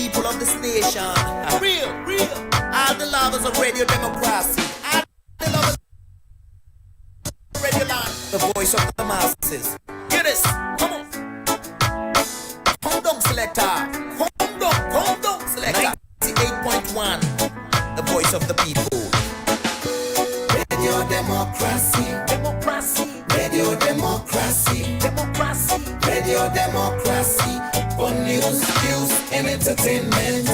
people of this nation. Real. All the lovers of radio democracy. All the lovers of radio land. The voice of the masses. Hear this. Come on. Come down, selector. Come down, selector. 98.1. The voice of the people. Radio democracy. Radio democracy. Radio democracy. For news, views, and entertainment.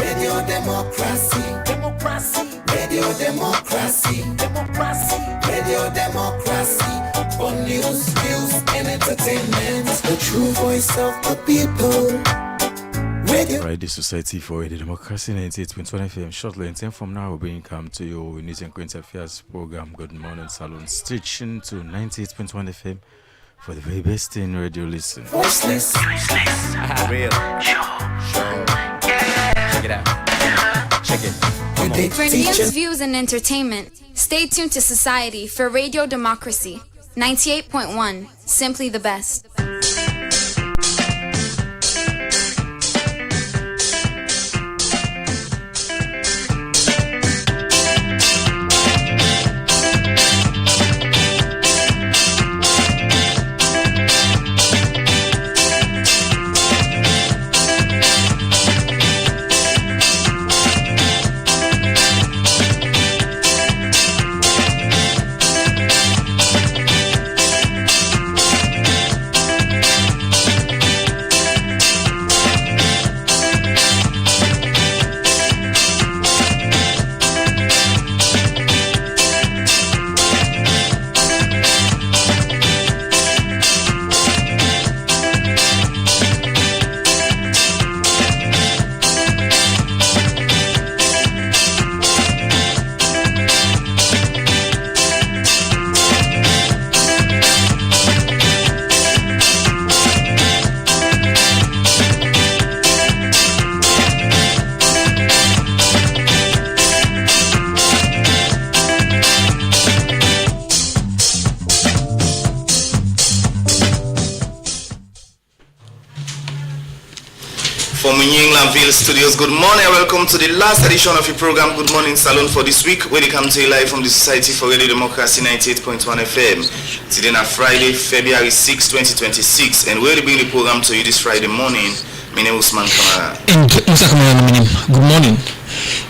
Radio democracy. Radio democracy. Radio democracy. For news, views, and entertainment. The true voice of the people. Right, the Society for Radio Democracy 98.1 FM. Shortly in 10 from now, we'll bring come to your news and current affairs program. Good morning, Salon. Station to 98.1 FM for the very best in radio listen. Voiceless. Real. Sure. Yeah. Check it out. Check it. For news, views, and entertainment, stay tuned to Society for Radio Democracy 98.1. Simply the best. From New Englandville Studios, good morning and welcome to the last edition of your program Good Morning Salon for this week, where they come to you live from the Society for Radio Democracy 98.1 FM. Today on Friday, February 6, 2026, and we'll bring the program to you this Friday morning. My name is Usman Kamara. And Musa Kamara, good morning.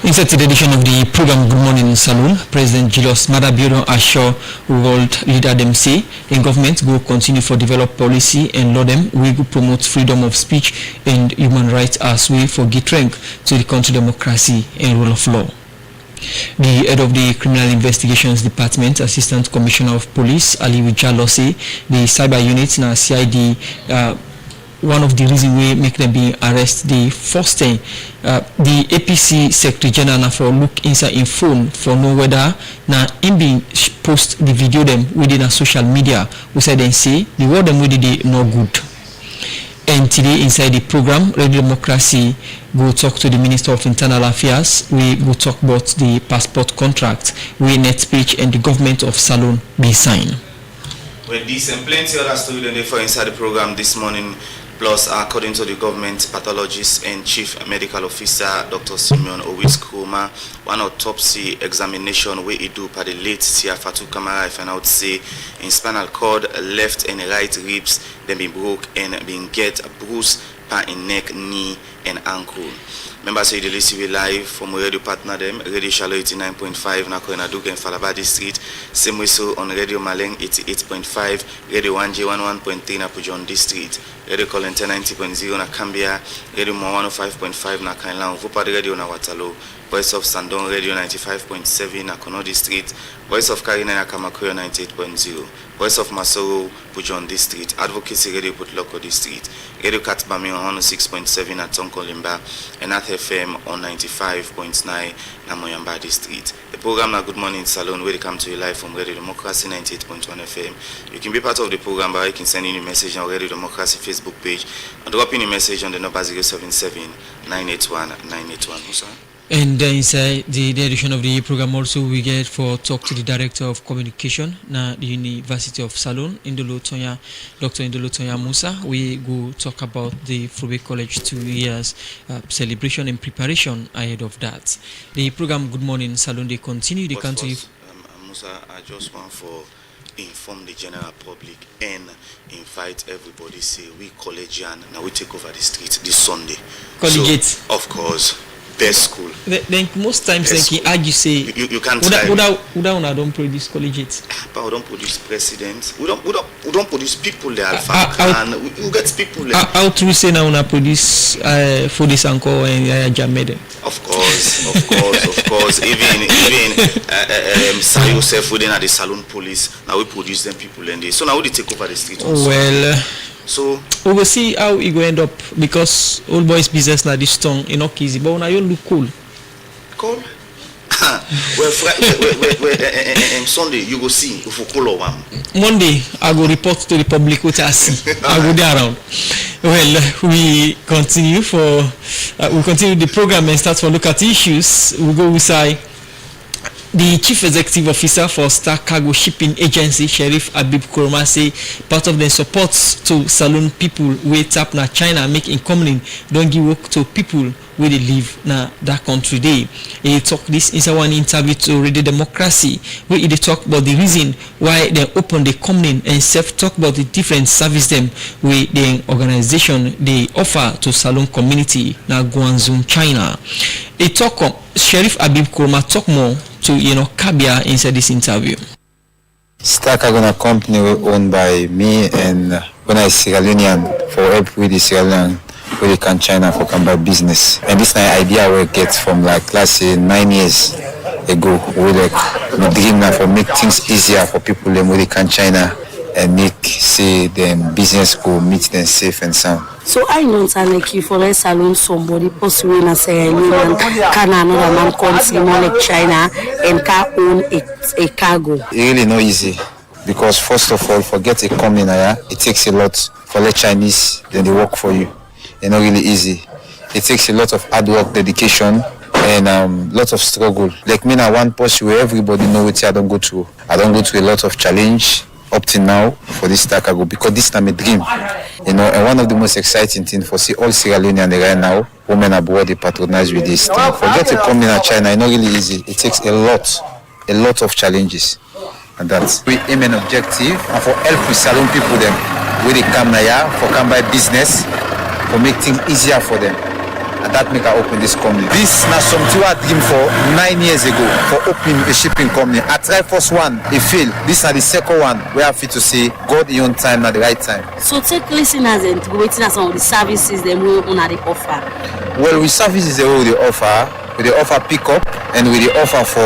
Inside the edition of the program Good Morning Saloon, President Julius Madabioro assure world leader them say in government will continue for develop policy and law them we will promote freedom of speech and human rights as way for give strength to the country democracy and rule of law. The head of the Criminal Investigations Department, Assistant Commissioner of Police, Ali Wijalo say the cyber units na CID one of the reasons we make them be arrested the first thing the APC Secretary General for look inside in phone for know whether now him be post the video them within a social media we said and say the word them with the no good. And today inside the program Radio Democracy go talk to the Minister of Internal Affairs. We go talk about the passport contract we net speech and the government of Salon be signed. Well, this and plenty other stories in there for inside the program this morning. Plus, according to the government pathologist and chief medical officer, Dr. Simeon Owis-Kuruma, one autopsy examination where he do by the late Siafatu Kamara, if I would say, in spinal cord, left and right ribs, then been broke and been get bruised by in neck, knee, and ankle. Members say the list we live from radio partner them, Radio Shallow 89.5, Nako and Aduk and Falabadi Street, same whistle on Radio Maleng 88.5, Radio 1J 11.3 na Pujon District, Radio Colente 90.0 na Cambia, Radio Mo 105.5 na Kainlang, Vupa Radio na Watalo, Voice of Sandon Radio 95.7 na Kono District, Voice of Karina na Kamakuyo 98.0, Voice of Masoro, Pujon District, Advocacy Radio Putloko District, Radio Katbami on 106.7 na Tonko Limba, and Earth FM on 95.9 na Moyamba District. The program na Good Morning Salon where they come to you live from Radio Democracy 98.1 FM. You can be part of the program by you can send in a message on Radio Democracy Facebook page and drop in a message on the number 077 981 981. And then inside the edition of the program also we get for talk to the director of communication na the University of Salone, Dr. Indolo Tonya Musa. We go talk about the Frobe College 2 years celebration and preparation ahead of that. The program Good Morning Salone, they continue the country. Musa, I just want for inform the general public and invite everybody. Say we collegian now we take over the street this Sunday. Collegiate, so, of course. Best school. Then most times they argue say you can't try. We don't produce collegiates. But we don't produce presidents. We don't produce people there. And we get people there. How true say now we produce for this encore and Jamede. Of course. Even Say yourself within the Salone police. Now we produce them people in there. So now we take over the street. Also. Well. So we will see how it go end up because old boys business now this strong, not easy. But now you look cool. Cool. Well, Sunday you go see if we call one. Monday I go report to the public what I see. I go there around. Well, we continue the program and start for look at issues. We go inside. The Chief Executive Officer for Star Cargo Shipping Agency, Sheriff Abib Kuroma, say part of the support to Salone people who tap na China make incoming don't give work to people where they live na that country day. He talk this inside one interview to Radio Democracy where he talk about the reason why they open the company and talk about the different service them where the organization they offer to Salone community na Guangzhou, China. He talk Sheriff Abib Kuroma talk more to Kabia inside this interview. Star Cargo company owned by me and when I Sierra Leonean for help with the Sierra Leone where they can China for come by business. And this idea we get from like last 9 years ago. We dream now for make things easier for people where they can China and make say them business go meet them safe and sound. So I know like you for a Salone somebody possibly in a Sierra Leone can another man country more like China and can own a cargo. It's really not easy because first of all forget a company it takes a lot for the Chinese then they work for you. It's not really easy. It takes a lot of hard work, dedication and lot of struggle. Like me now one post where everybody know what I don't go through. I don't go through a lot of challenge up till now for this Star Cargo because this time a dream, and one of the most exciting things for see all Sierra Leonean right now, women abroad they patronize with this thing. Forget to come in China, it's not really easy. It takes a lot of challenges, and that's we aim an objective and for help with Salone people them where they come here for come by business, for make things easier for them. And that make I open this company. This is something I dreamed for 9 years ago for opening a shipping company. I tried first one, it failed. This is the second one where I feel to say God in on time at the right time. So take listeners and waiting at some of the services they will they offer. Well, with services they offer, we offer pickup and we offer for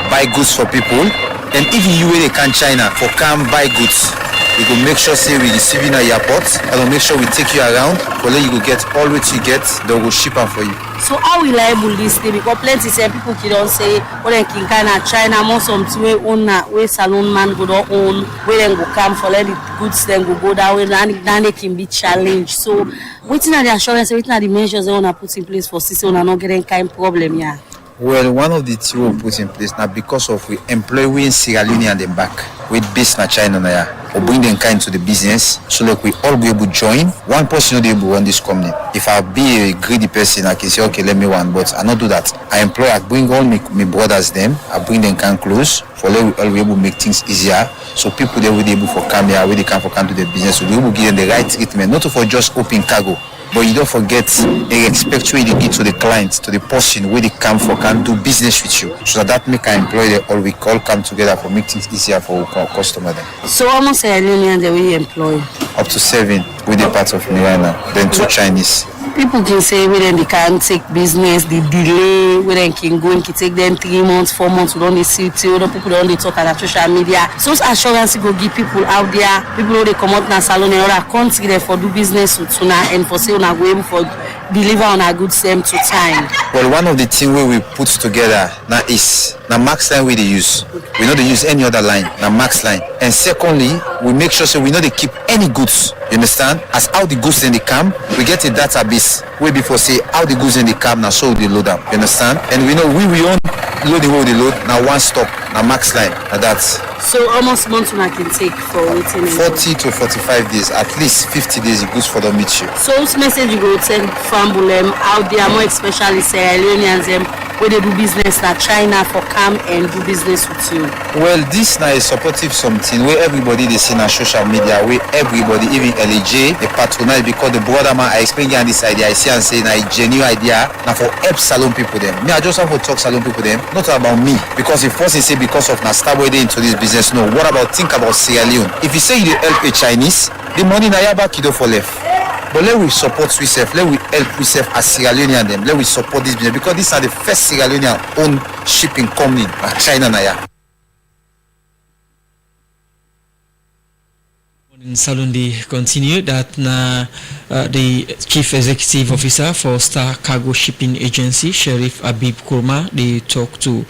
buy goods for people. And if you really can China for come buy goods, we go make sure say we receive in the airport and we'll make sure we take you around for let you go get all what you get, they will ship them for you. So how reliable this thing? Because plenty say people don't say when they can China most something we own where Salone man go don't own where they go come for let the goods then go that way then they can be challenged. So waiting at the assurance, waiting at the measures they wanna put in place for system and not getting kind of problem here. Well, one of the things we put in place now because of we employ we in Sierra Leone and them back with base na China now or bring them kind to the business so like we all be able to join. One person not able to run this company. If I be a greedy person, I can say okay, let me one, but I not do that. I employ, I bring all my brothers them, I bring them kind close for let we all be able to make things easier. So people they will be able for come here, where they can for come to the business, so they will give them the right treatment, not for just open cargo. But you don't forget they expect where they give to the client, to the person where they come for can do business with you. So that make our employee all we all come together for make things easier for our customer then. So almost Sierra Leonean that we employ? Up to 7 with the part of me right now, then 2 Chinese. People can say we then they can take business, the delay, we then can go and can take them 3 months, 4 months, we don't see till other people don't talk on social media. So assurance go give people out there, people who they come out in a salon and other country there for do business with Tuna and for say una go able for deliver on our goods them to time. Well, one of the things we put together now is the max line we use. We know they use any other line, the max line. And secondly, we make sure so we know they keep any goods. You understand? As how the goods in the camp, we get a database way before say how the goods in the camp now so they load them. You understand? And we know we own load the whole the load now one stop, now max line. Now that's so almost months I can take for waiting. 40 to 45 days, at least 50 days it goes for the meet you. So whose message you go send Fambulem out there, more especially Sierra Leoneans where they do business na China for come and do business with you? Well, this now is supportive something where everybody they see on social media, where everybody, even LAJ, they patronize because the brother man I explain on this idea, I see and say na a genuine idea now for help salon people them. Me I just have to talk salon people them, not about me. Because if first they say because of na Starboy they into this business, no. What about think about Sierra Leone? If you say you help a Chinese, the money na yaba kido for left. But let we support ourselves, let we help ourselves as Sierra Leonean them, let we support this business because these are the first Sierra Leonean own shipping company like China Naya. In Salundi continue that the Chief Executive Officer for Star Cargo Shipping Agency, Sheriff Habib Kurma, they talk to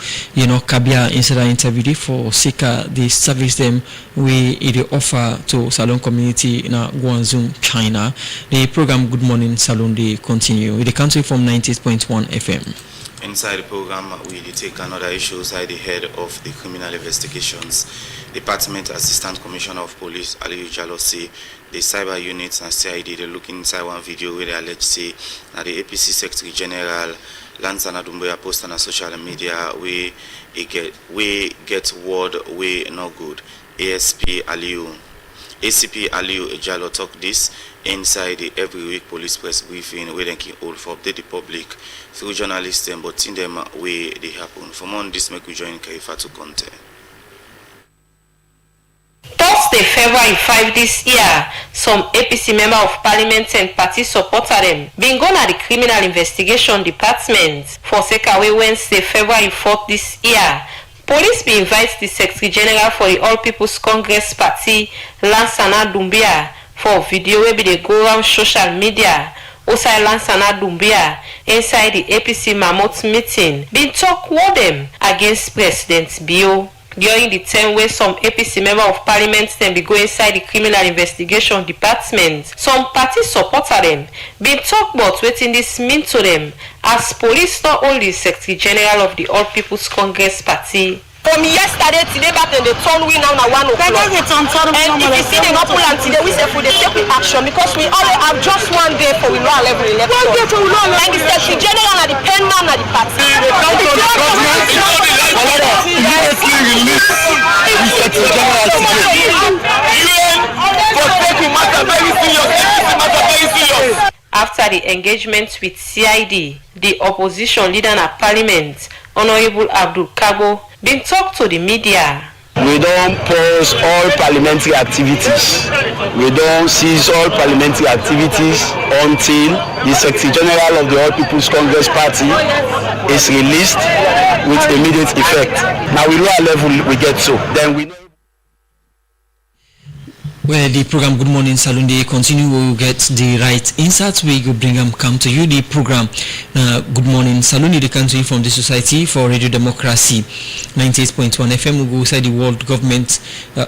Kabia inside the interview for Sika the service them we offer to Salon community in Guangzhou, China. The program Good Morning Salundi continue with the country from 90.1 FM. Inside the program, we take another issue inside the head of the Criminal Investigations Department Assistant Commissioner of Police, Aliyu Jalosi, the cyber units and CID, they look inside one video where they allege say that the APC Secretary General Lansana Doumbouya post on social media we get word we no good. ACP Aliyu Ejalo talk this inside the every week police press briefing where they can hold for update the public through journalists but in them way they happen. For more on this, make we join Kaifa to content. Thursday, February 5 this year, some APC member of parliament and party supporter them been gone at the Criminal Investigation Department for Sekaway Wednesday, February 4th this year. Police be invite the Secretary General for the All People's Congress Party, Lansana Doumbouya, for video where they go around social media. Osai Lansana Doumbouya inside the APC Mammoth meeting been talk war them against President Bio. During the time where some APC member of parliament then be go inside the Criminal Investigation Department, some party supporter them been talk about wetin this mean to them as police not only Secretary General of the All People's Congress Party. From yesterday today back in the turn we now 1 o'clock. And if you see the not pull and today we say for the take action because we only have just 1 day for we know level election. And the Secretary General and the pen man and the party. After the engagement with CID, the opposition leader in parliament, Honorable Abdul Kabo, been talked to the media. We don't pause all parliamentary activities. We don't cease all parliamentary activities until the Secretary General of the All People's Congress Party is released with immediate effect. Now we know our level we get so. Then we know. Well, the program Good Morning Saloon, they continue. We will get the right insights. We will bring them come to you. The program Good Morning Saloon, the country from the Society for Radio Democracy, 98.1 FM. We go inside the World Government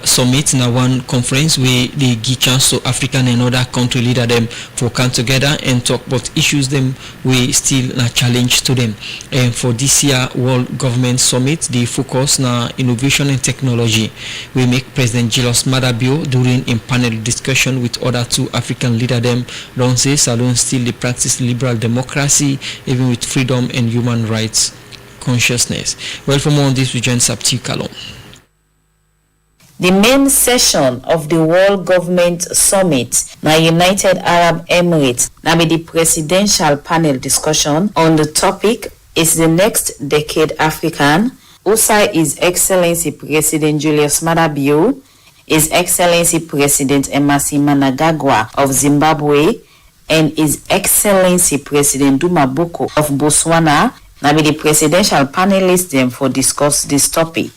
Summit in one conference where they give chance to African and other country leader them for come together and talk about issues them we still a challenge to them. And for this year World Government Summit, the focus na innovation and technology. We make President Julius Madabio during in panel discussion with other two African leaders them don't say Salon still they practice liberal democracy even with freedom and human rights consciousness. Well, for more on this we join Sapti Kalom. The main session of the World Government Summit na United Arab Emirates na be the presidential panel discussion on the topic is the next decade African. USA His Excellency President Julius Madabio, His Excellency President Emmerson Mnangagwa of Zimbabwe, and His Excellency President Duma Boko of Botswana na be the presidential panelists them for discuss this topic.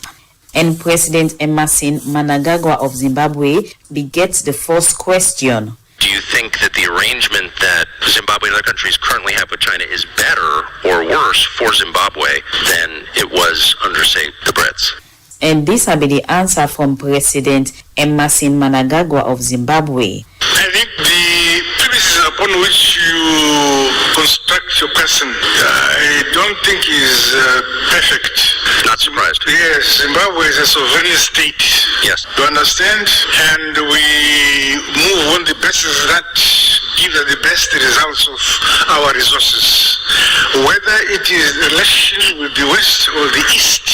And President Emmerson Mnangagwa of Zimbabwe begets the first question. Do you think that the arrangement that Zimbabwe and other countries currently have with China is better or worse for Zimbabwe than it was under, say, the Brits. And this will be the answer from President Emmerson Mnangagwa of Zimbabwe. I think the premises upon which you construct your question, I don't think is perfect. Not surprised. Yes, Zimbabwe is a sovereign state. Yes. You understand? And we move on the basis that give the best results of our resources. Whether it is relation with the West or the East,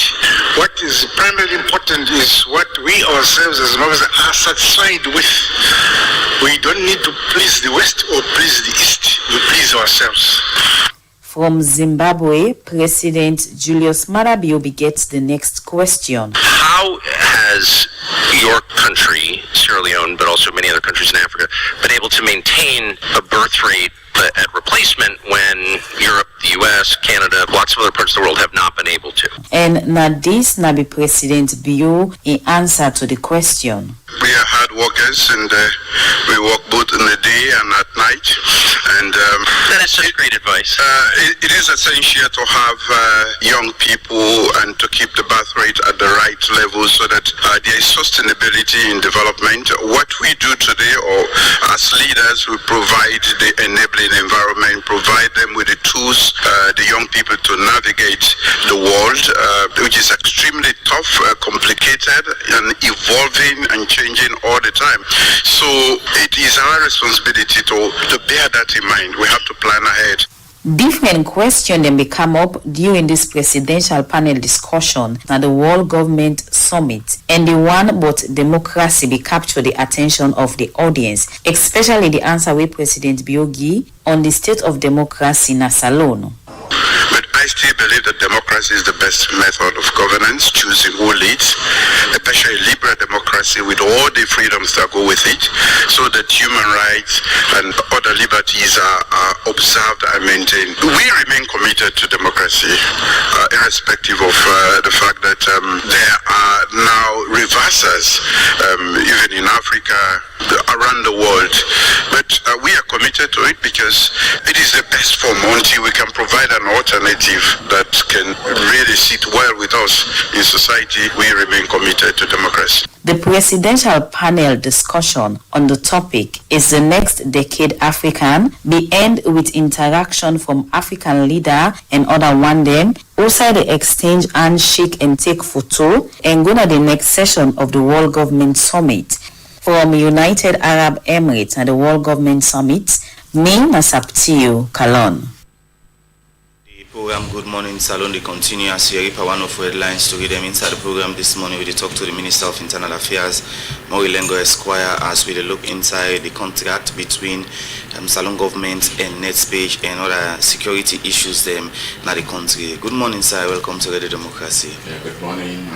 what is primarily important is what we ourselves as Zimbabweans are satisfied with. We don't need to please the West or please the East. We please ourselves. From Zimbabwe, President Julius Maada Bio gets the next question. How has your country, Sierra Leone, but also many other countries in Africa, been able to maintain a birth rate at replacement when Europe, the US, Canada, lots of other parts of the world have not been able to? And now this now be President Bio in answer to the question. We are hard workers and we work both in the day and at night. And that is such great advice. It is essential to have young people and to keep the birth rate at the right level so that there is sustainability in development. What we do today, or as leaders, we provide the enabling environment, provide them with the tools, the young people to navigate the world, which is extremely tough, complicated, and evolving and changing all the time. So it is our responsibility to bear that in mind. We have to plan ahead. Different questions then become up during this presidential panel discussion at the World Government Summit, and the one about democracy be capture the attention of the audience, especially the answer with President Biogi on the state of democracy in Salon. But I still believe that democracy is the best method of governance, choosing who leads, especially liberal democracy with all the freedoms that go with it, so that human rights and other liberties are observed and maintained. We remain committed to democracy, irrespective of the fact that there are now reversers, even in Africa, around the world. But we are committed to it because it is the best form until we can provide an alternative that can really sit well with us in society. We remain committed to democracy. The presidential panel discussion on the topic is the next decade African be end with interaction from African leader and other one them outside the exchange handshake and take photo and go to the next session of the World Government Summit. From United Arab Emirates and the World Government Summit, me Nasaptiu Kalon. Program Good Morning Salon, they continue as you reap one of headlines to read them inside the program this morning. We talk to the Minister of Internal Affairs, Morilengo Esquire, as we look inside the contract between Salon government and NetSpage and other security issues them in the country. Good morning, sir. Welcome to Radio Democracy. Yeah, good morning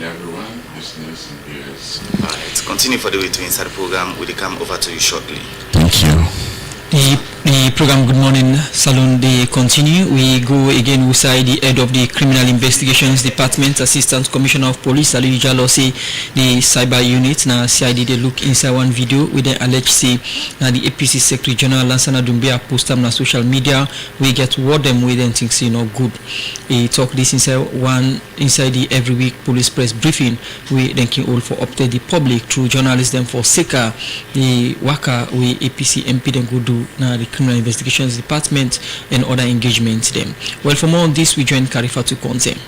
everyone, listeners and viewers. Alright, continue for the way to inside the program. We'll come over to you shortly. Thank you. The program Good Morning Salon, they continue. We go again inside the head of the Criminal Investigations Department, Assistant Commissioner of Police, Ali Jalosi, the cyber unit. Now CID they look inside one video with the alleged say now the APC Secretary General Lansana Doumbia post them on social media. We get what them with and things good. We talk this inside the every week police press briefing. We thanking all for update the public through journalists them for SECA, the worker we APC MP then go do now the Criminal Investigations Department and other engagements them. Well, for more on this, we join Karifa to Konse.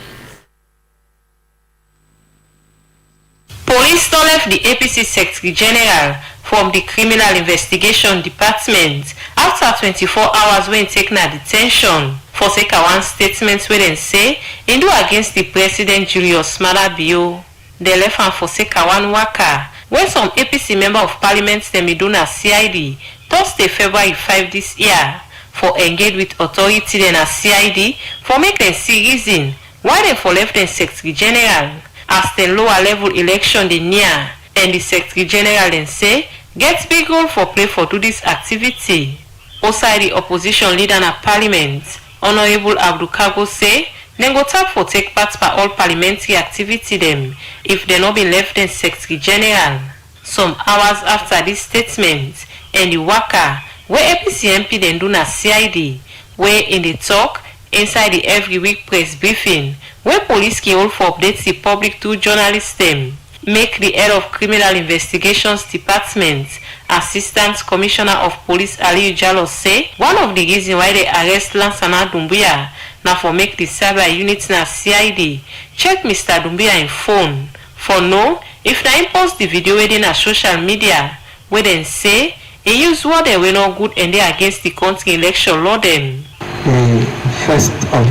Police don't left the APC Secretary General from the Criminal Investigation Department after 24 hours when taken at detention. For SECA one statement where they say in do against the President Julius Maada Bio. They left and for SECA one worker when some APC member of Parliament them do na CID Thursday, February 5 this year for engage with authority then as CID for make them see reason why they for left them Secretary General as the lower level election they near and the Secretary General then say get big role for play for do this activity. Also the opposition leader in Parliament, Honorable Abdul Kago say then go tap for take part by all parliamentary activity them if they not been left then Secretary General. Some hours after this statement, and the worker where APC MP then do na CID, where in the talk inside the every week press briefing, where police can hold for updates the public to journalists them. Make the head of Criminal Investigations Department, Assistant Commissioner of Police Ali Ujalo say one of the reasons why they arrest Lansana Dumbuya now for make the cyber unit na CID check Mr. Dumbuya in phone for know if na post the video within a social media where then say he use what they were not good and they against the country election law them. The 1st of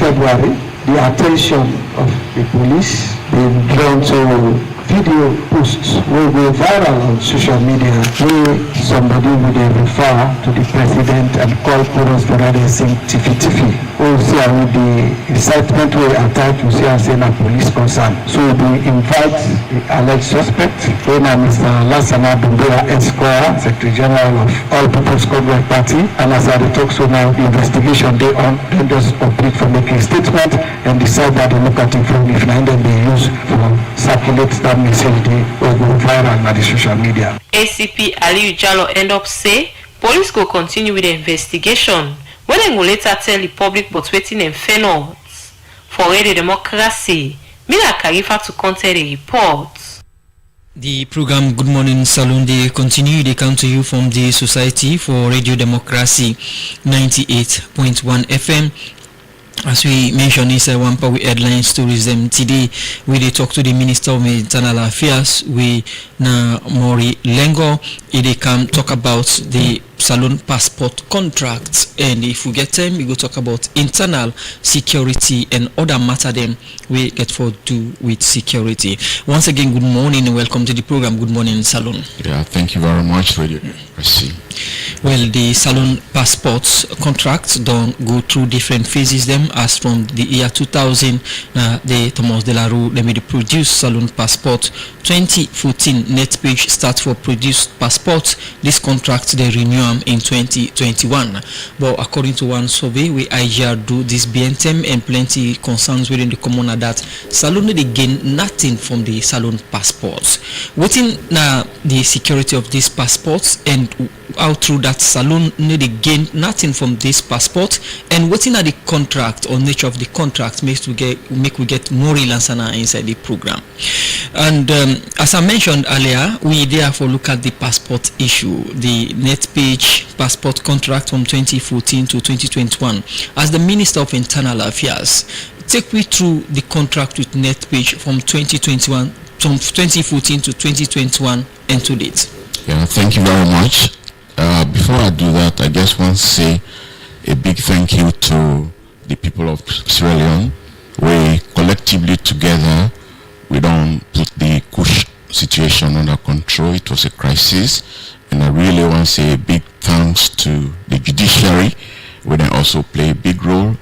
February, the attention of the police been drawn to video posts will go viral on social media where somebody would refer to the president and call chorus for rather sing tiffy tiffy. We see the incitement way attached to see as a police concern. So we invite the alleged suspect, when Mr. Lansana Dumbuya Esquire, Secretary General of All People's Congress Party, and as I talk so now, the investigation they on then just operate for making statement and decide that they look at it from if and then they use for circulate that message they will go viral on the social media. ACP Ali Ujalo end up say police go continue with the investigation when they go later tell the public but waiting and fair not. For Radio Democracy, Mina Karifa to counter the report. The program Good Morning Saloon, they continue. They come to you from the Society for Radio Democracy 98.1 FM. As we mentioned, it's one power headline stories them today. We they talk to the Minister of Internal Affairs. We na Mori Lengo. They come talk about the Salon passport contracts, and if we get time, we go talk about internal security and other matter them we get for do with security. Once again, good morning and welcome to the program. Good morning, Salon. Yeah, thank you very much, Radio Democracy. Well, the Salon passports contracts don't go through different phases them as from the year 2000. The Thomas de la Rue they made produce Salon passport. 2014 net page start for produced passports. This contract they renew in 2021, but according to one survey we IGR do this BNTM and plenty concerns within the commoner that Salon they gain nothing from the Salon passports. Within the security of these passports and how through that Salon they gain nothing from this passport, and within the contract or nature of the contract makes we get more Lansana inside the program. And as I mentioned earlier, we therefore look at the passport issue, the net page passport contract from 2014 to 2021. As the Minister of Internal Affairs, take me through the contract with net page from 2021, from 2014 to 2021 and to date. Yeah, thank you very much. Before I do that, I just want to say a big thank you to the people of Sierra Leone. We collectively together, we don't put the Kush situation under control. It was a crisis, and I really want to say a big thanks to the judiciary, where they also play a big role,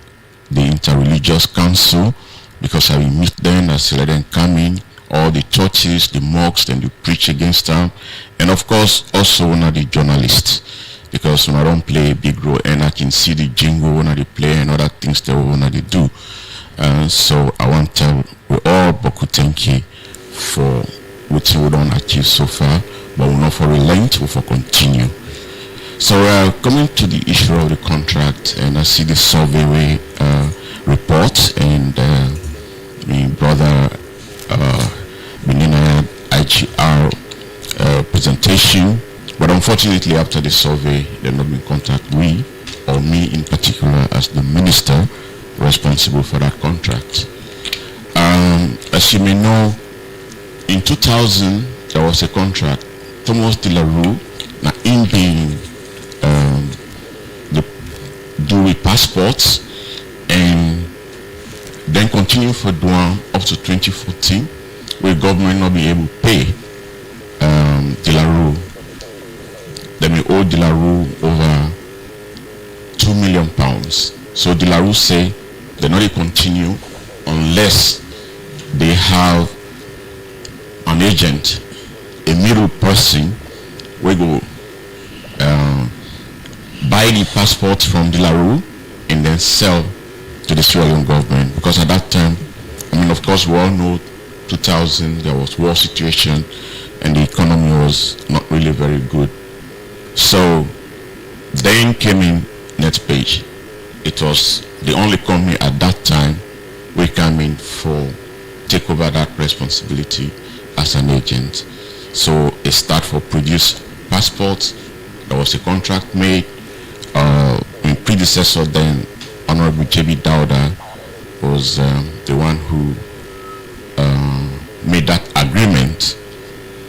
the Interreligious Council, because I will meet them as let them come in, all the churches, the mosques, and they preach against them, and of course also one of the journalists, because when I don't play a big role, and I can see the jingle when they play and other things that when they do. So I want to tell we all Boku thank you for what we don't achieve so far, but we're not for relent, we're for continue. So coming to the issue of the contract, and I see the survey report and my brother Benina IGR presentation, but unfortunately after the survey they've not been contacted we or me in particular as the minister responsible for that contract. As you may know, in 2000 there was a contract. Thomas de la Rue now in being do with passports and then continue for doing up to 2014 where government not be able to pay de la Rue. They may owe de la Rue over £2 million. So de la Rue say they not continue unless they have an agent, a middle person, we go buy the passports from de la Rue and then sell to the Sierra Leone government. Because at that time, I mean, of course, we all know 2000 there was war situation and the economy was not really very good. So Then came in NetPage. It was the only company at that time we came in for take over that responsibility as an agent. So it started for produce passports. There was a contract made. My predecessor then, Honorable J.B. Dowda, was the one who made that agreement.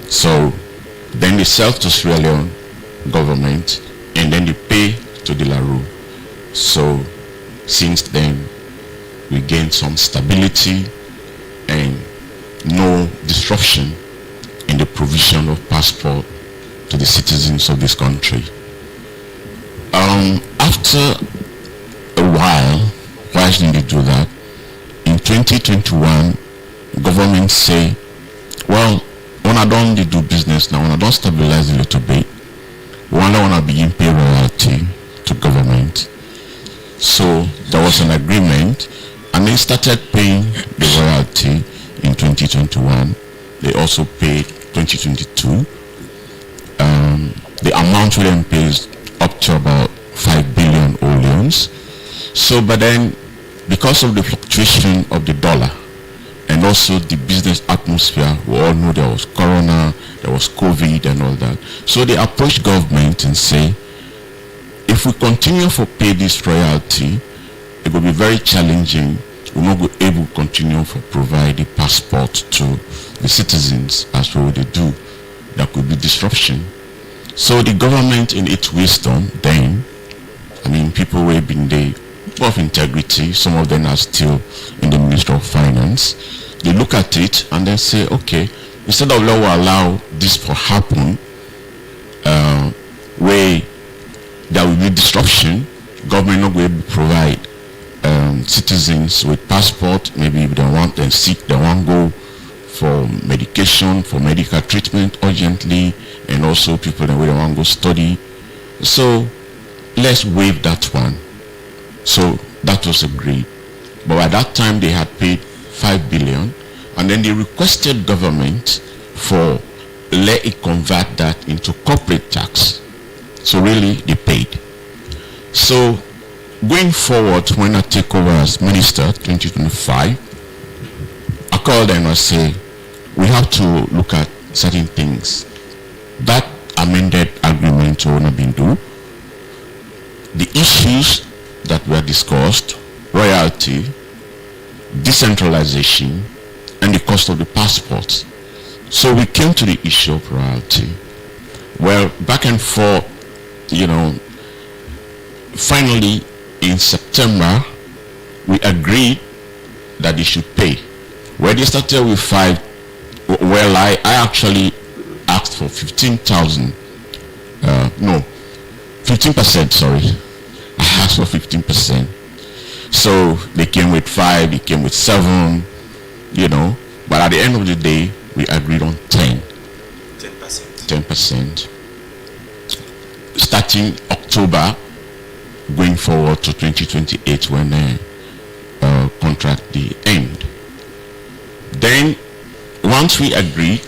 So then they sell to Sierra Leone government and then they pay to the LaRue. So since then we gained some stability and no disruption in the provision of passport to the citizens of this country. After a while, why didn't they do that? In 2021, government say, well, when I don't do business now, when I don't stabilize a little bit, when I want to begin pay royalty to government. So there was an agreement, and they started paying the royalty in 2021. They also paid 2022. The amount we then pays up to about 5 billion oleans. So, but then, because of the fluctuation of the dollar and also the business atmosphere, we all know there was Corona, there was COVID and all that. So they approached government and say, if we continue to pay this royalty, it will be very challenging. We're not able to continue to provide the passport to the citizens as well they do. There could be disruption. So the government, in its wisdom then, I mean, people who have been there of integrity, some of them are still in the Ministry of Finance, they look at it and then say, okay, instead of allow this to happen, where there will be disruption, government not going to provide citizens with passport. Maybe if they want them sick, they want to go for medication, for medical treatment urgently, and also people that want to go study. So let's waive that one. So that was agreed. But by that time they had paid 5 billion, and then they requested government for let it convert that into corporate tax. So really they paid. So going forward, when I take over as minister 2025, I call them and say we have to look at certain things. That amended agreement will not be due. The issues that were discussed, royalty, decentralization, and the cost of the passports. So we came to the issue of royalty. Well, back and forth, finally in September, we agreed that they should pay. Where they started with 5, well, I actually asked for 15,000, 15%, sorry. I asked for 15%. So they came with 5, they came with 7, but at the end of the day, we agreed on 10%. 10%. Starting October, going forward to 2028 when the contract the end. Then, once we agreed,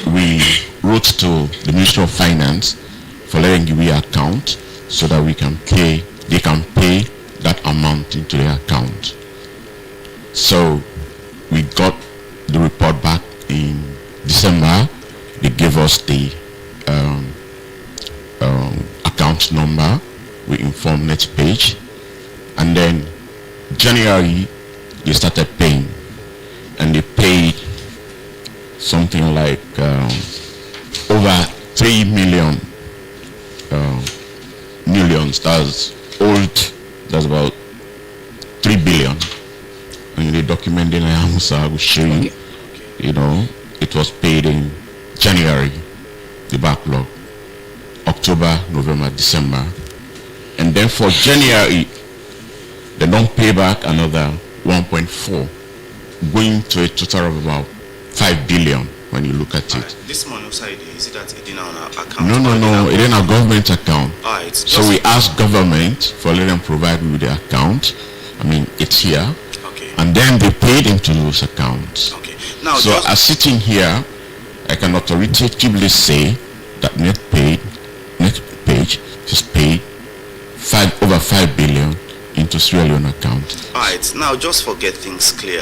we wrote to the Ministry of Finance for letting give an account so that they can pay that amount into their account. So we got the report back in December. They gave us the account number. We informed NetPage, and then January they started paying, and they paid something like over 3 million millions. That's about 3 billion. And the document in I will show you. It was paid in January, the backlog, October, November, December. And then for January, they don't pay back another 1.4, going to a total of about 5 billion when you look at it. This money side, is it that it in our account? No, it in our government account. So we asked government for let them provide with the account. I mean, it's here. Okay. And then they paid into those accounts. Okay. Now, so as sitting here, I can authoritatively say that NetPage is paid over 5 billion into Sierra Leone account. All right, now just for get things clear,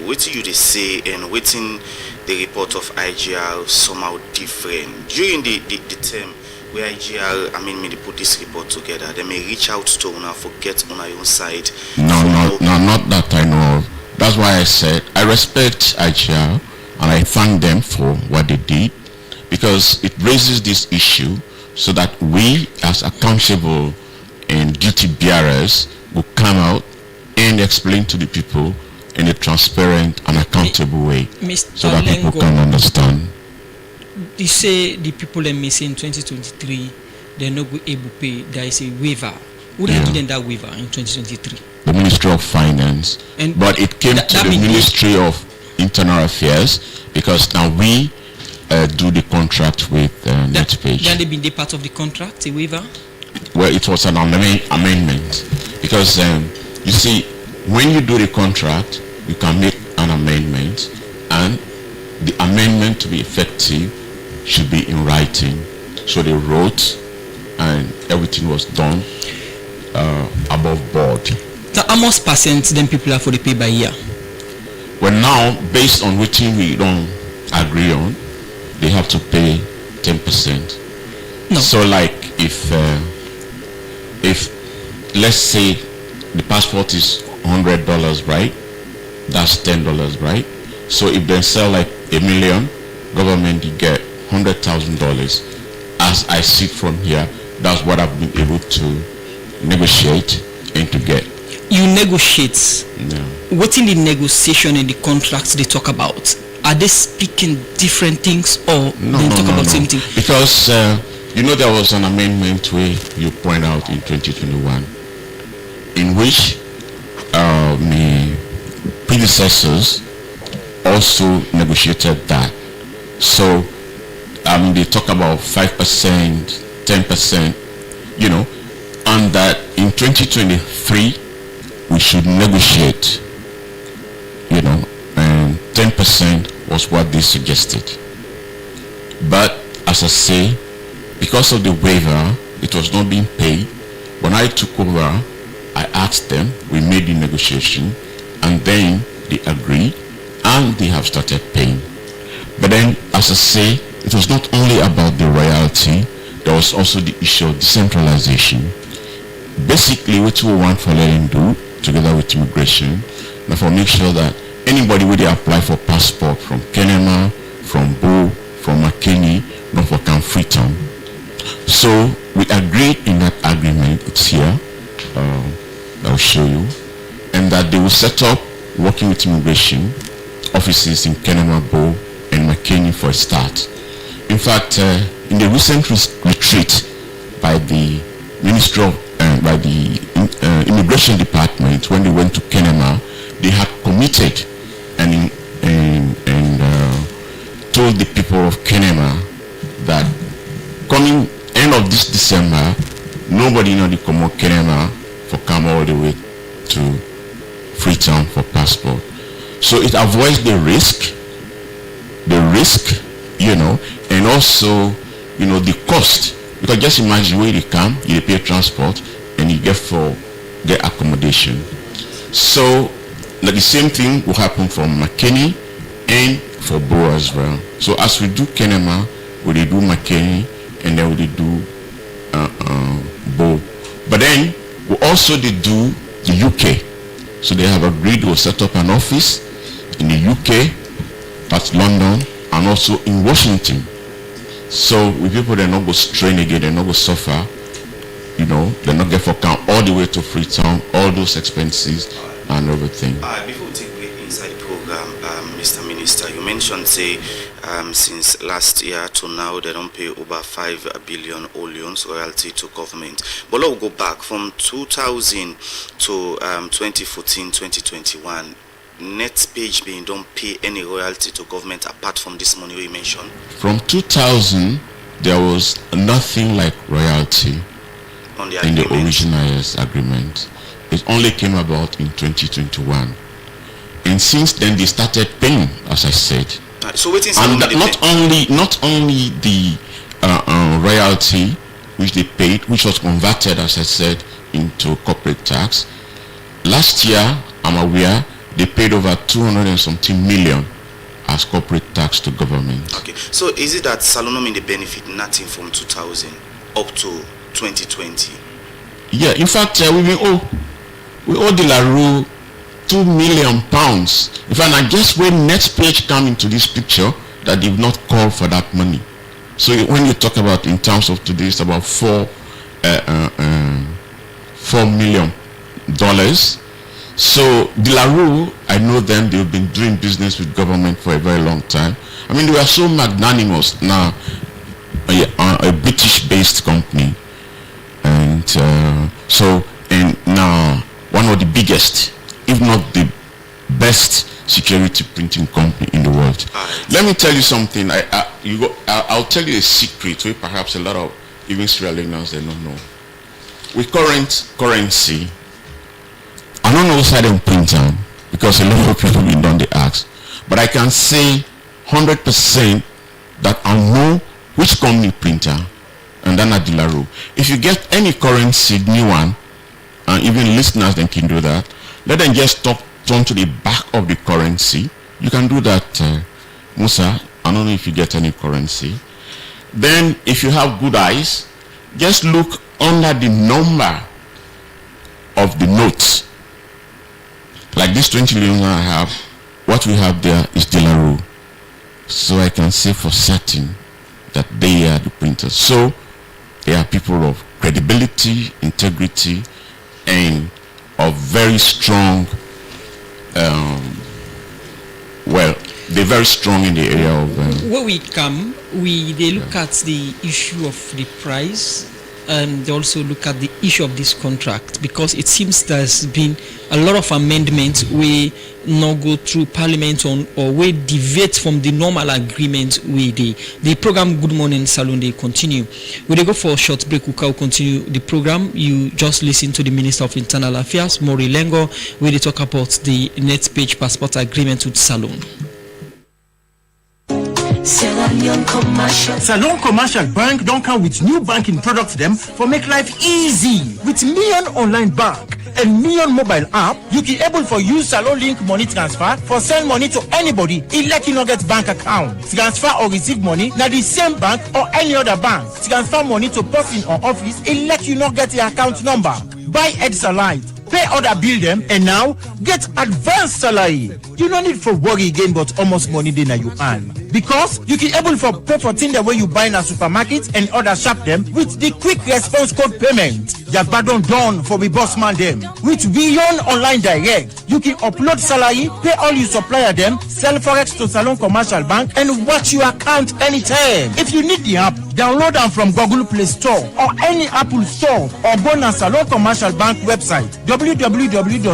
what you they say and waiting the report of IGR somehow different during the term where IGR, me they put this report together. They may reach out to una for get on your own side. No, not that I know of. That's why I said I respect IGR and I thank them for what they did, because it raises this issue so that we as accountable and duty bearers will come out and explain to the people in a transparent and accountable way, so that people can understand. You say the people that missing in 2023, they're not able to pay. There is a waiver. Who did give them that waiver in 2023? The Ministry of Finance. But it came to the Ministry of Internal Affairs, because now we do the contract with NetPage. Then they been part of the contract, a waiver? Well, it was an amendment, because you see, when you do the contract, you can make an amendment, and the amendment to be effective should be in writing. So they wrote, and everything was done above board. Now, how much percent then people have for the pay by year? Well, now, based on which we don't agree on, they have to pay 10%. No. So, like, if let's say the passport is $100, right? That's $10, right? So if they sell like 1 million, government will get $100,000. As I see from here, that's what I've been able to negotiate and to get. You negotiate. No. What in the negotiation and the contracts they talk about? Are they speaking different things, or they talk about same thing? Because there was an amendment where you point out in 2021, in which my predecessors also negotiated that. So they talk about 5%, 10%, and that in 2023 we should negotiate, and 10% was what they suggested. But as I say, because of the waiver, it was not being paid. When I took over, I asked them, we made the negotiation, and then they agreed, and they have started paying. But then, as I say, it was not only about the royalty, there was also the issue of decentralization. Basically, what we want for letting do, together with immigration, now for make sure that anybody where they apply for passport from Kenema, from Bo, from McKinney, not for Camp Freetown. So we agreed in that agreement, it's here, I'll show you, and that they will set up, working with immigration, offices in Kenema, Bo, and McKinney for a start. In fact, in the recent retreat by the Ministry of, by the Immigration Department, when they went to Kenema, they had committed and told the people of Kenema that coming end of this December, nobody know the come of Kenema for come all the way to Freetown for passport. So it avoids the risk, and also, the cost. Because just imagine where they come, you pay transport, and you get accommodation. So the same thing will happen for McKinney and for Bo as well. So as we do Kenema, we do McKinney, and then we do Bo. But then we also do the UK. So they have agreed to set up an office in the UK, that's London, and also in Washington. So with people, they not go strain again, they not go suffer, they not get for count all the way to Freetown, all those expenses and everything. Before we take break inside the program, Mr. Minister, you mentioned since last year to now they don't pay over 5 billion loans royalty to government. But let's go back from 2000 to 2014, 2021. NetPage being don't pay any royalty to government apart from this money we mentioned. From 2000, there was nothing like royalty in the original agreement. It only came about in 2021, and since then they started paying, as I said. So waiting and not only the royalty, which they paid, which was converted, as I said, into corporate tax. Last year, I'm aware, they paid over 200 and something million as corporate tax to government. Okay, so is it that Salonom they benefit nothing from 2000 up to 2020? Yeah, in fact, we owe the LaRue £2 million. In fact, I guess when next page come into this picture, that they've not called for that money. So when you talk about in terms of today, it's about $4 million. So the LaRue, I know them, they've been doing business with government for a very long time. I mean, they were so magnanimous. Now, a British-based company, and now one of the biggest, if not the best, security printing company in the world. Let me tell you something. I'll tell you a secret where perhaps a lot of even Sierra Leoneans they don't know. With current currency, I don't know who side of printer because a lot of people will done the ask, but I can say 100% that I know which company printer, and then at the LaRue. If you get any currency new one, and even listeners then can do that, let them just turn to the back of the currency. You can do that, Musa. I don't know if you get any currency. Then if you have good eyes, just look under the number of the notes. Like this 20 million I have, what we have there is the LaRue. So I can say for certain that they are the printers. So they are people of credibility, integrity, and of very strong, they're very strong in the area of... Where we come, they look at the issue of the price, and they also look at the issue of this contract, because it seems there's been a lot of amendments we not go through parliament or we deviate from the normal agreement with the program Good Morning Salon. They continue. We they go for a short break. We'll continue the program. You just listen to the Minister of Internal Affairs, Maury Lengo, where they talk about the next page passport agreement with Salon. Salon Commercial Bank don't come with new banking products them for make life easy. With Million Online Bank and Million Mobile app, you can able for use Salon Link money transfer for send money to anybody. It let you not get bank account. Transfer or receive money now the same bank or any other bank. Transfer money to person or office. It let you not get the account number. Buy Edsalight, pay other bill them, and now get advanced salary. You don't need for worry again, but almost money then you earn. Because you can able for pay for things the way you buy in a supermarket and other shop them with the quick response code payment. Your pardon done for the boss man them. With Beyond Online Direct, you can upload salary, pay all your supplier them, sell forex to Salon Commercial Bank, and watch your account anytime. If you need the app, download them from Google Play Store or any Apple Store, or go to Salon Commercial Bank website www.slcb.com.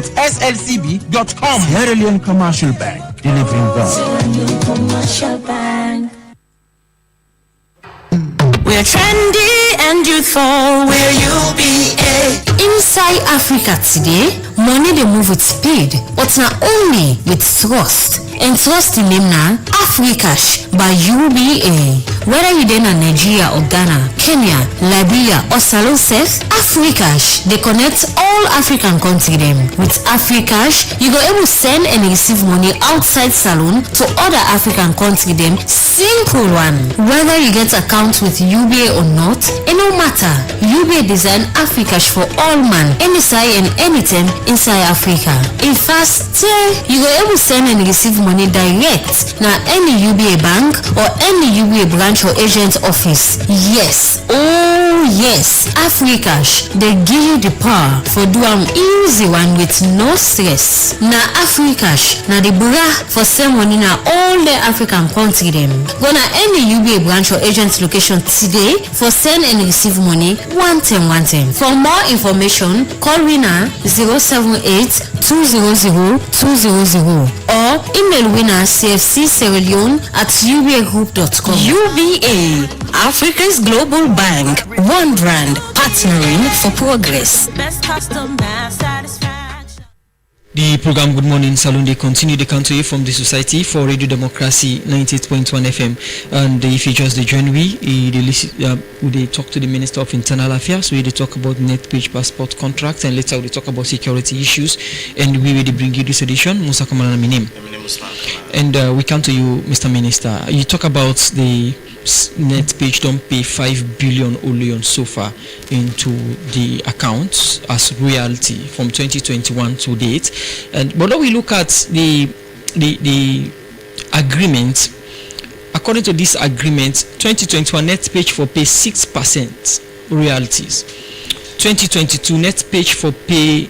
Sierra Leone Commercial Bank, delivering value. Sierra Leone Commercial Bank. We're trendy and youthful, we're UBA. Inside Africa today, money they move with speed, but not only with trust. And trust in name now, Africash by UBA. Whether you're in Nigeria or Ghana, Kenya, Liberia or Salon Safe, Africash, they connect all African countries them. With Africash, you go able to send and receive money outside Salon to other African countries them. Simple one. Whether you get account with UBA or not, it no matter. UBA design Africash for all man, anytime and anytime inside Africa. In fast, you go able to send and receive money direct now any UBA bank or any UBA branch or agent office. Yes, oh yes, Africash, they give you the power for do an easy one with no stress. Now Africash, now the bra for send money now all the African country them. Go na any UBA branch or agent location today for send and receive money one time. For more information, call we now 078-200-200 or email winner cfcsierraleone@ubagroup.com. UBA, Africa's global bank. One brand, partnering for progress. Best customer satisfaction. The program Good Morning Saloon, they continue to come to you from the Society for Radio Democracy 98.1 FM. And if you just join we talk to the Minister of Internal Affairs. We talk about net page passport contracts, and later we talk about security issues. And we will bring you this edition. Musa Kamala Minim. And we come to you, Mr. Minister. You talk about the net page don't pay 5 billion only so far into the accounts as royalty from 2021 to date. But when we look at the agreement, according to this agreement, 2021 net page for pay 6% royalties, 2022 net page for pay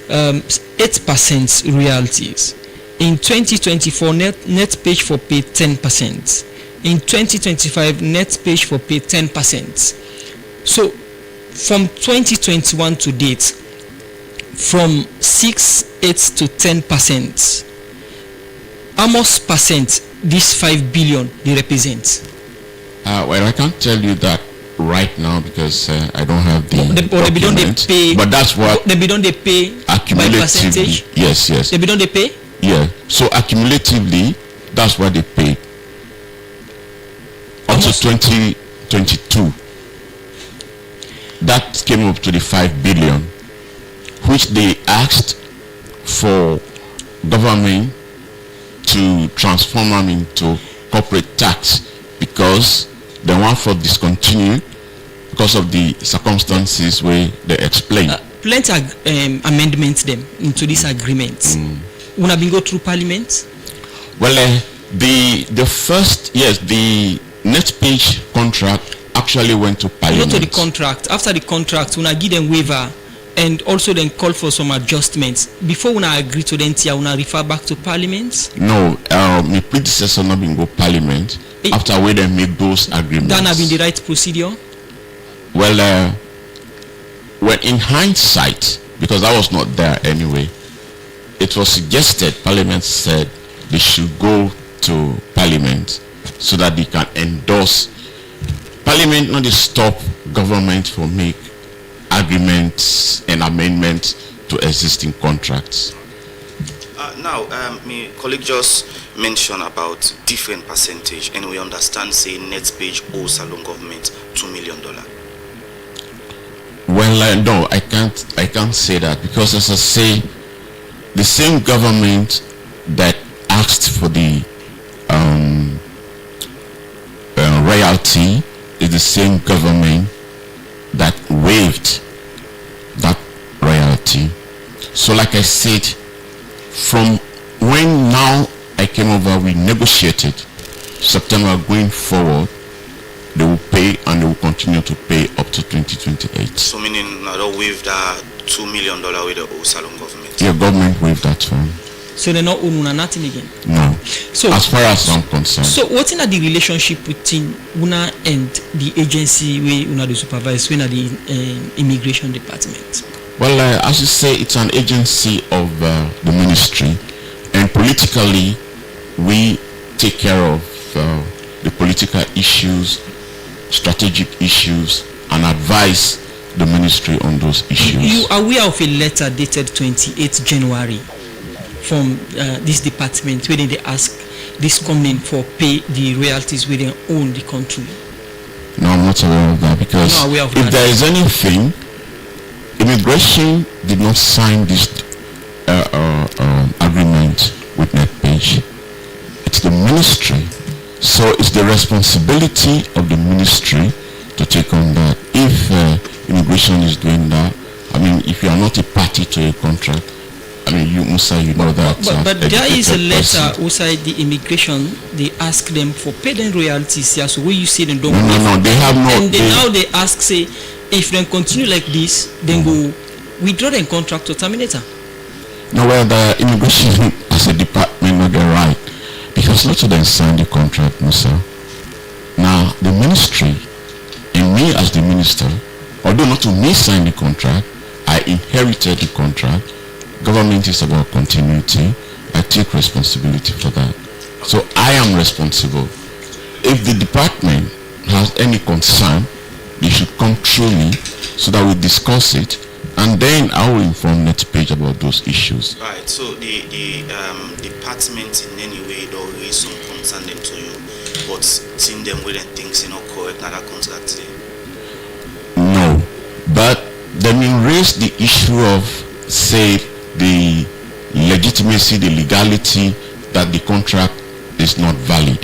8% royalties, in 2024 net page for pay 10%. In 2025, net page for pay 10%. So, from 2021 to date, from 6, 8 to 10%, how much percent this 5 billion they represent? Well, I can't tell you that right now because I don't have the document. But that's what they pay by percentage. Yes. They pay. Yeah. So accumulatively, that's what they pay. Up to 2022, that came up to the 5 billion, which they asked for government to transform them into corporate tax because they want to discontinue because of the circumstances where they explain. Plenty amendments them into this agreement. When I been go through Parliament. Well, the net page contract actually went to Parliament. Not to the contract. After the contract, when I give them waiver and also then call for some adjustments. Before when I agree to the NTI, when I refer back to Parliament? No, my predecessor not been go Parliament after we then make those agreements. That have been the right procedure? Well, when in hindsight, because I was not there anyway, it was suggested, Parliament said they should go to Parliament so that they can endorse. Parliament not stop government from make agreements and amendments to existing contracts. Now, my colleague just mentioned about different percentage, and we understand say net page owes Salon government $2 million. Well, no, I can't say that because, as I say, the same government that asked for the royalty is the same government that waived that royalty. So like I said, from when now I came over, we negotiated September going forward, they will pay and they will continue to pay up to 2028. So meaning now they waive that $2 million with the old Salon government? Yeah, government waived that one. So they're not own nothing again? No. So as far as I'm concerned. So what's in the relationship between Una and the agency where Una the supervise, when the immigration department? Well, as you say, it's an agency of the ministry, and politically we take care of the political issues, strategic issues, and advise the ministry on those issues. You are aware of a letter dated 28th January from this department where they ask this company for pay the royalties where they own the country? No, I'm not aware of that because if there is anything, immigration did not sign this agreement with NetPage. It's the ministry. So it's the responsibility of the ministry to take on that. If immigration is doing that, I mean, if you are not a party to a contract, I mean, you know that. But there is a letter outside the immigration. They ask them for paying royalties. Yeah, so when you say they don't. No, they have no. And now they ask, say, if they continue like this, then go withdraw the contract to terminate. No, well, the immigration as a department not get right because not to them sign the contract, Musa. Now the ministry and me as the minister, although not to me sign the contract, I inherited the contract. Government is about continuity. I take responsibility for that. So I am responsible. If the department has any concern, they should come through me so that we discuss it and then I will inform next page about those issues. Right. So the department in any way don't raise some concern them to you, but seeing them with things correct now that contract. No, but then we raise the issue of, say, the legitimacy, the legality that the contract is not valid.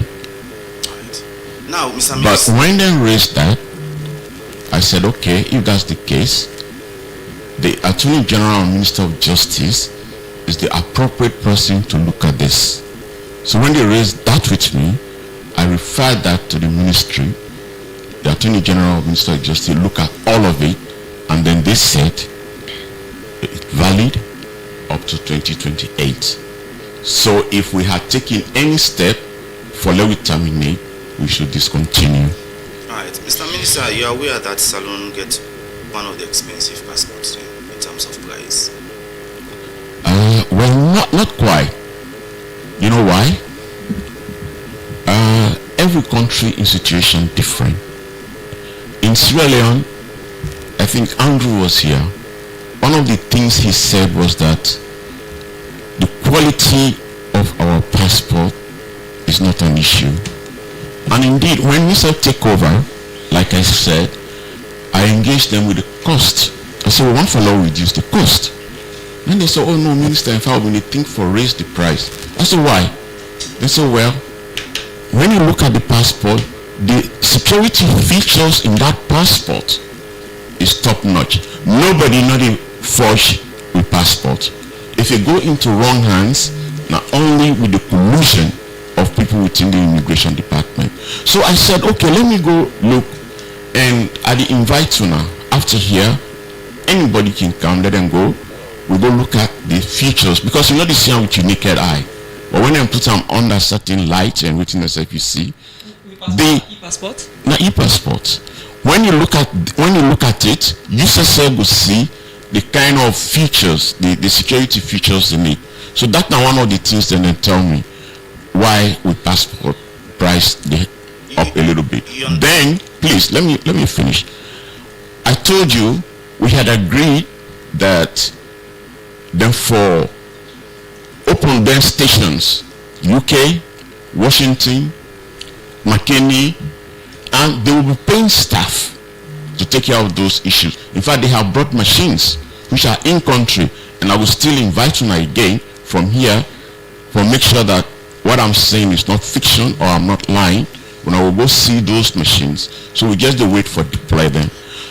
Right. Now, Mr. But Minister, when they raised that, I said, okay, if that's the case, the Attorney General and Minister of Justice is the appropriate person to look at this. So when they raised that with me, I referred that to the ministry. The Attorney General and Minister of Justice look at all of it, and then they said it's valid up to 2028. So if we had taken any step for let we terminate, we should discontinue. right, Mr. Minister, you are aware that Salon gets one of the expensive passports in terms of price. Well, not quite. You know why? Every country in situation different. In Sierra Leone, I think Andrew was here. One of the things he said was that the quality of our passport is not an issue. And indeed, when we said take over, like I said, I engaged them with the cost. I said, we want to reduce the cost. Then they said, oh no, Minister, in fact, we need to think for raise the price. I said, why? They said, well, when you look at the passport, the security features in that passport is top notch. Nobody not even forge with passport. If you go into wrong hands, not only with the collusion of people within the immigration department. So I said, okay, let me go look, and at the invite now, after here, anybody can come, let them go. We go look at the features, because you know the same with your naked eye. But when you put them under certain light and witness, if you see, the e-passport. Now e-passport. When you look at it, you yourself will see the kind of features, the security features in it. So that's now one of the things that they tell me why we passport price up a little bit. Then please let me finish. I told you we had agreed that then for open bed stations, UK, Washington, McKinney, and they will be paying staff to take care of those issues. In fact, they have brought machines which are in country, and I will still invite you again from here for make sure that what I'm saying is not fiction or I'm not lying. When I will go see those machines, so we just wait for deploy them.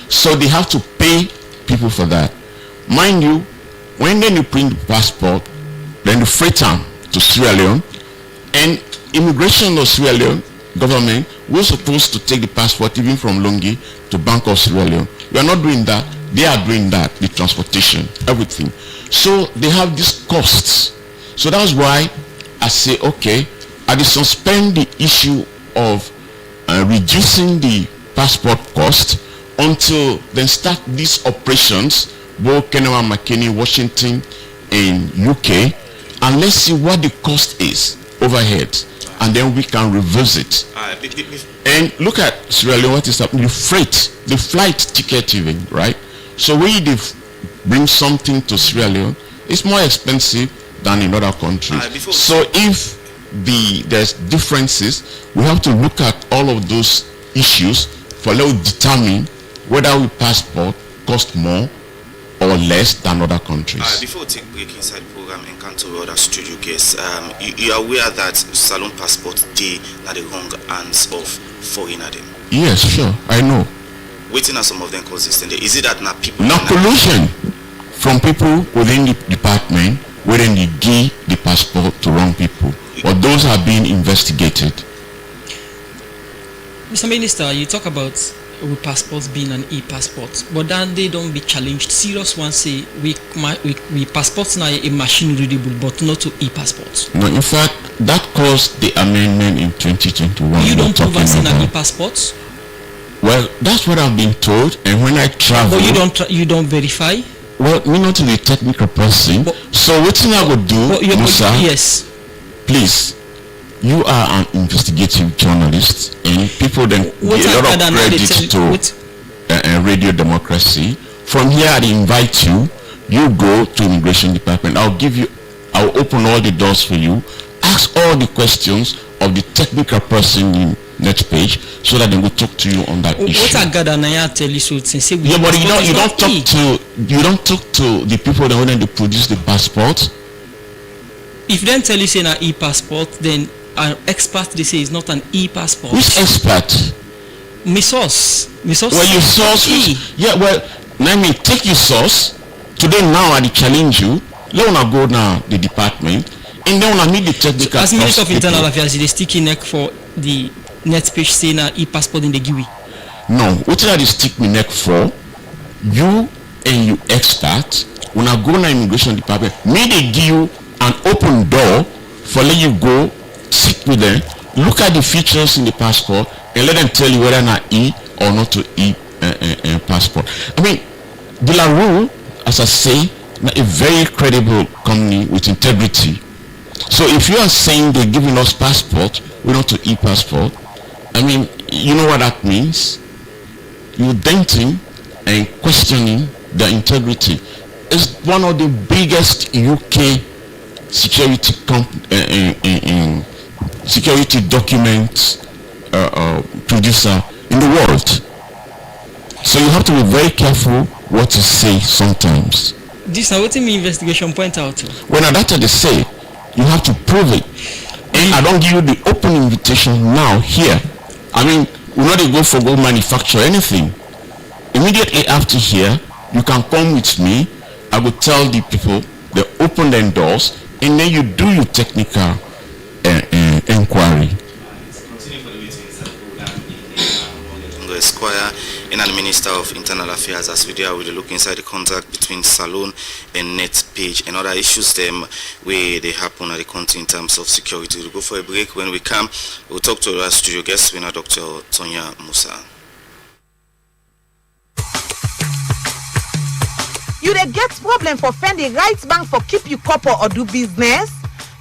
So they have to pay people for that. Mind you, when then you print the passport, then you freight them to Sierra Leone, and immigration of Sierra Leone government, we're supposed to take the passport even from Lungi to Bank of Sierra Leone. We are not doing that. They are doing that, the transportation, everything. So they have these costs. So that's why I say, okay, I will suspend the issue of reducing the passport cost until then start these operations, both Kennewa, McKinney, Washington, and UK, and let's see what the cost is overhead, and then we can revisit. And look at Sierra Leone, what is happening? The flight ticket even, right? So when they bring something to Sierra Leone, it's more expensive than in other countries. So if there's differences, we have to look at all of those issues for let us determine whether our passport cost more or less than other countries. Before we take break inside the program and come to other studio guests, you are aware that Salon passport they are the wrong hands of foreigner them? Yes, sure, I know. Waiting are some of them consistent. Is it that now people not collusion from people within the department wherein they give the passport to wrong people, but those are being investigated. Mr. Minister, you talk about with passports being an e-passport, but then they don't be challenged. Serious ones say we passports now a machine readable, but not to e-passports. No, in fact, that caused the amendment in 2021. You don't prove us in an e-passports? Well, that's what I've been told, and when I travel, but you don't verify. Well, me not the technical person. So what thing I would do, Musa? Yes. Please. You are an investigative journalist, and people then give a lot of credit to Radio Democracy From here, I invite you. You go to immigration department. I'll open all the doors for you. Ask all the questions of the technical person in next page, so that they will talk to you on that issue. What I got and I tell you so say yeah, but you don't talk to the people that want to produce the passport. If then tell you say an e-passport, then an expert they say is not an e-passport. Which expert? My source. Well, your source. Yeah, well, let me take your source. Today now I challenge you. Let me go now the department, and then I meet the technical. As Minister of Internal Affairs, they sticky neck for the net page saying an e-passport in the GUI. No, what are they stick me neck for? You and you expert, when I go to immigration department, may they give you an open door for let you go sit with them, look at the features in the passport, and let them tell you whether not E or not to E passport. I mean, De La Rue, as I say, a very credible company with integrity. So if you are saying they're giving us passport, we not to e-passport, I mean, you know what that means? You're denting and questioning their integrity. It's one of the biggest UK security security documents producer in the world. So you have to be very careful what you say sometimes. This is what the investigation point out. When I that they say, you have to prove it. And I don't give you the open invitation now here. I mean, we not go for go manufacture anything. Immediately after here, you can come with me. I will tell the people, they open the doors, and then you do your technical inquiry. Esquire and the Minister of Internal Affairs, as we do, will look inside the contact between Salon and Net Page and other issues them where they happen at the country in terms of security. We'll go for a break. When we come, we'll talk to our studio guest, winner Dr. Tonya Musa. You dey get problem for find the right bank for keep you couple or do business?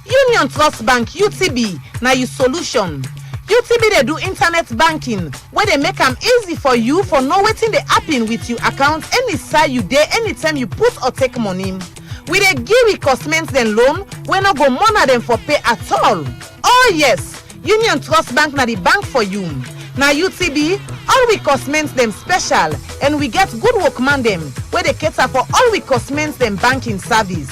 Union Trust Bank UTB na your solution. UTB they do internet banking where they make them easy for you for know wetin dey happen with your account any side you dey anytime you put or take money. We dey give reimbursement then loan we no go monitor them for pay at all. Oh yes, Union Trust Bank na the bank for you. Now UTB, all we cosments them special and we get good workman them where they cater for all we cosments them banking service.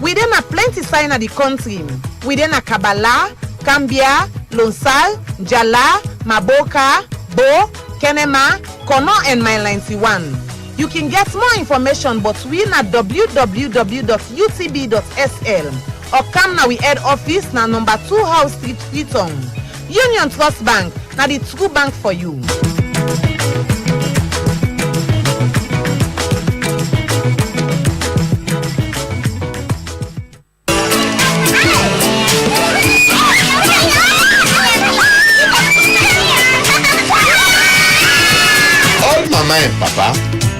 We then a plenty sign of the country. We then a Kabbalah, Cambia, Lonsal, Jala, Maboka, Bo, Kenema, Kono and Mile 91. You can get more information but we na www.utb.sl or come now we head office na number 2 House Street, Freetown. Union Trust Bank, now the true bank for you. All mama and papa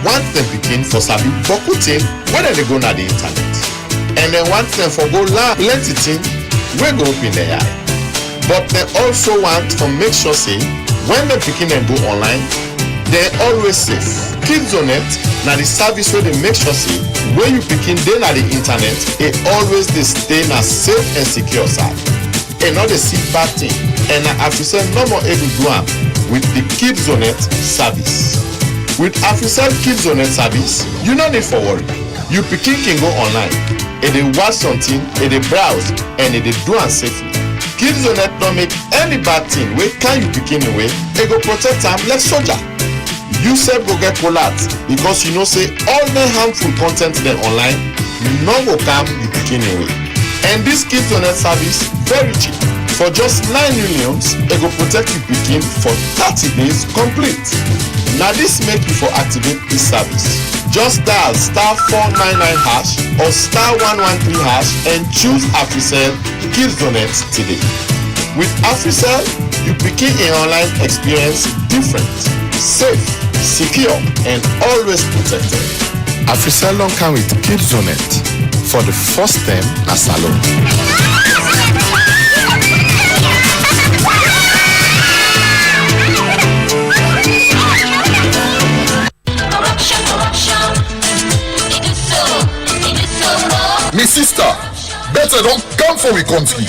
want them begin for sabi boku thing when they go na the internet. And they want them for go learn plenty thing we go open their eye. But they also want to make sure say when they begin and go online, they always safe. Kidzonet now the service where they make sure say when you begin then at the internet, it always they stay na safe and secure side. And not the see bad thing. And Africell no more able to do am with the Kidzonet service. With Africell Kidzonet service, you no need for worry. You begin can go online, and they watch something, and they browse, and they do am safely. Kidzonet don't make any bad thing wey can you begin away and go protect them like soldier. You self go get polite because you know say all the harmful content there online no go come you begin away. And this Kidzonet service very cheap. For just 9 millions, it go protect you begin for 30 days complete. Now this make you for activate this service. Just dial *499# or *113# and choose Africell Kidzonet today. With Africell, you begin an online experience different, safe, secure, and always protected. Africell don't come with Kidzonet for the first time na salon. Me sister, better don't come for we country.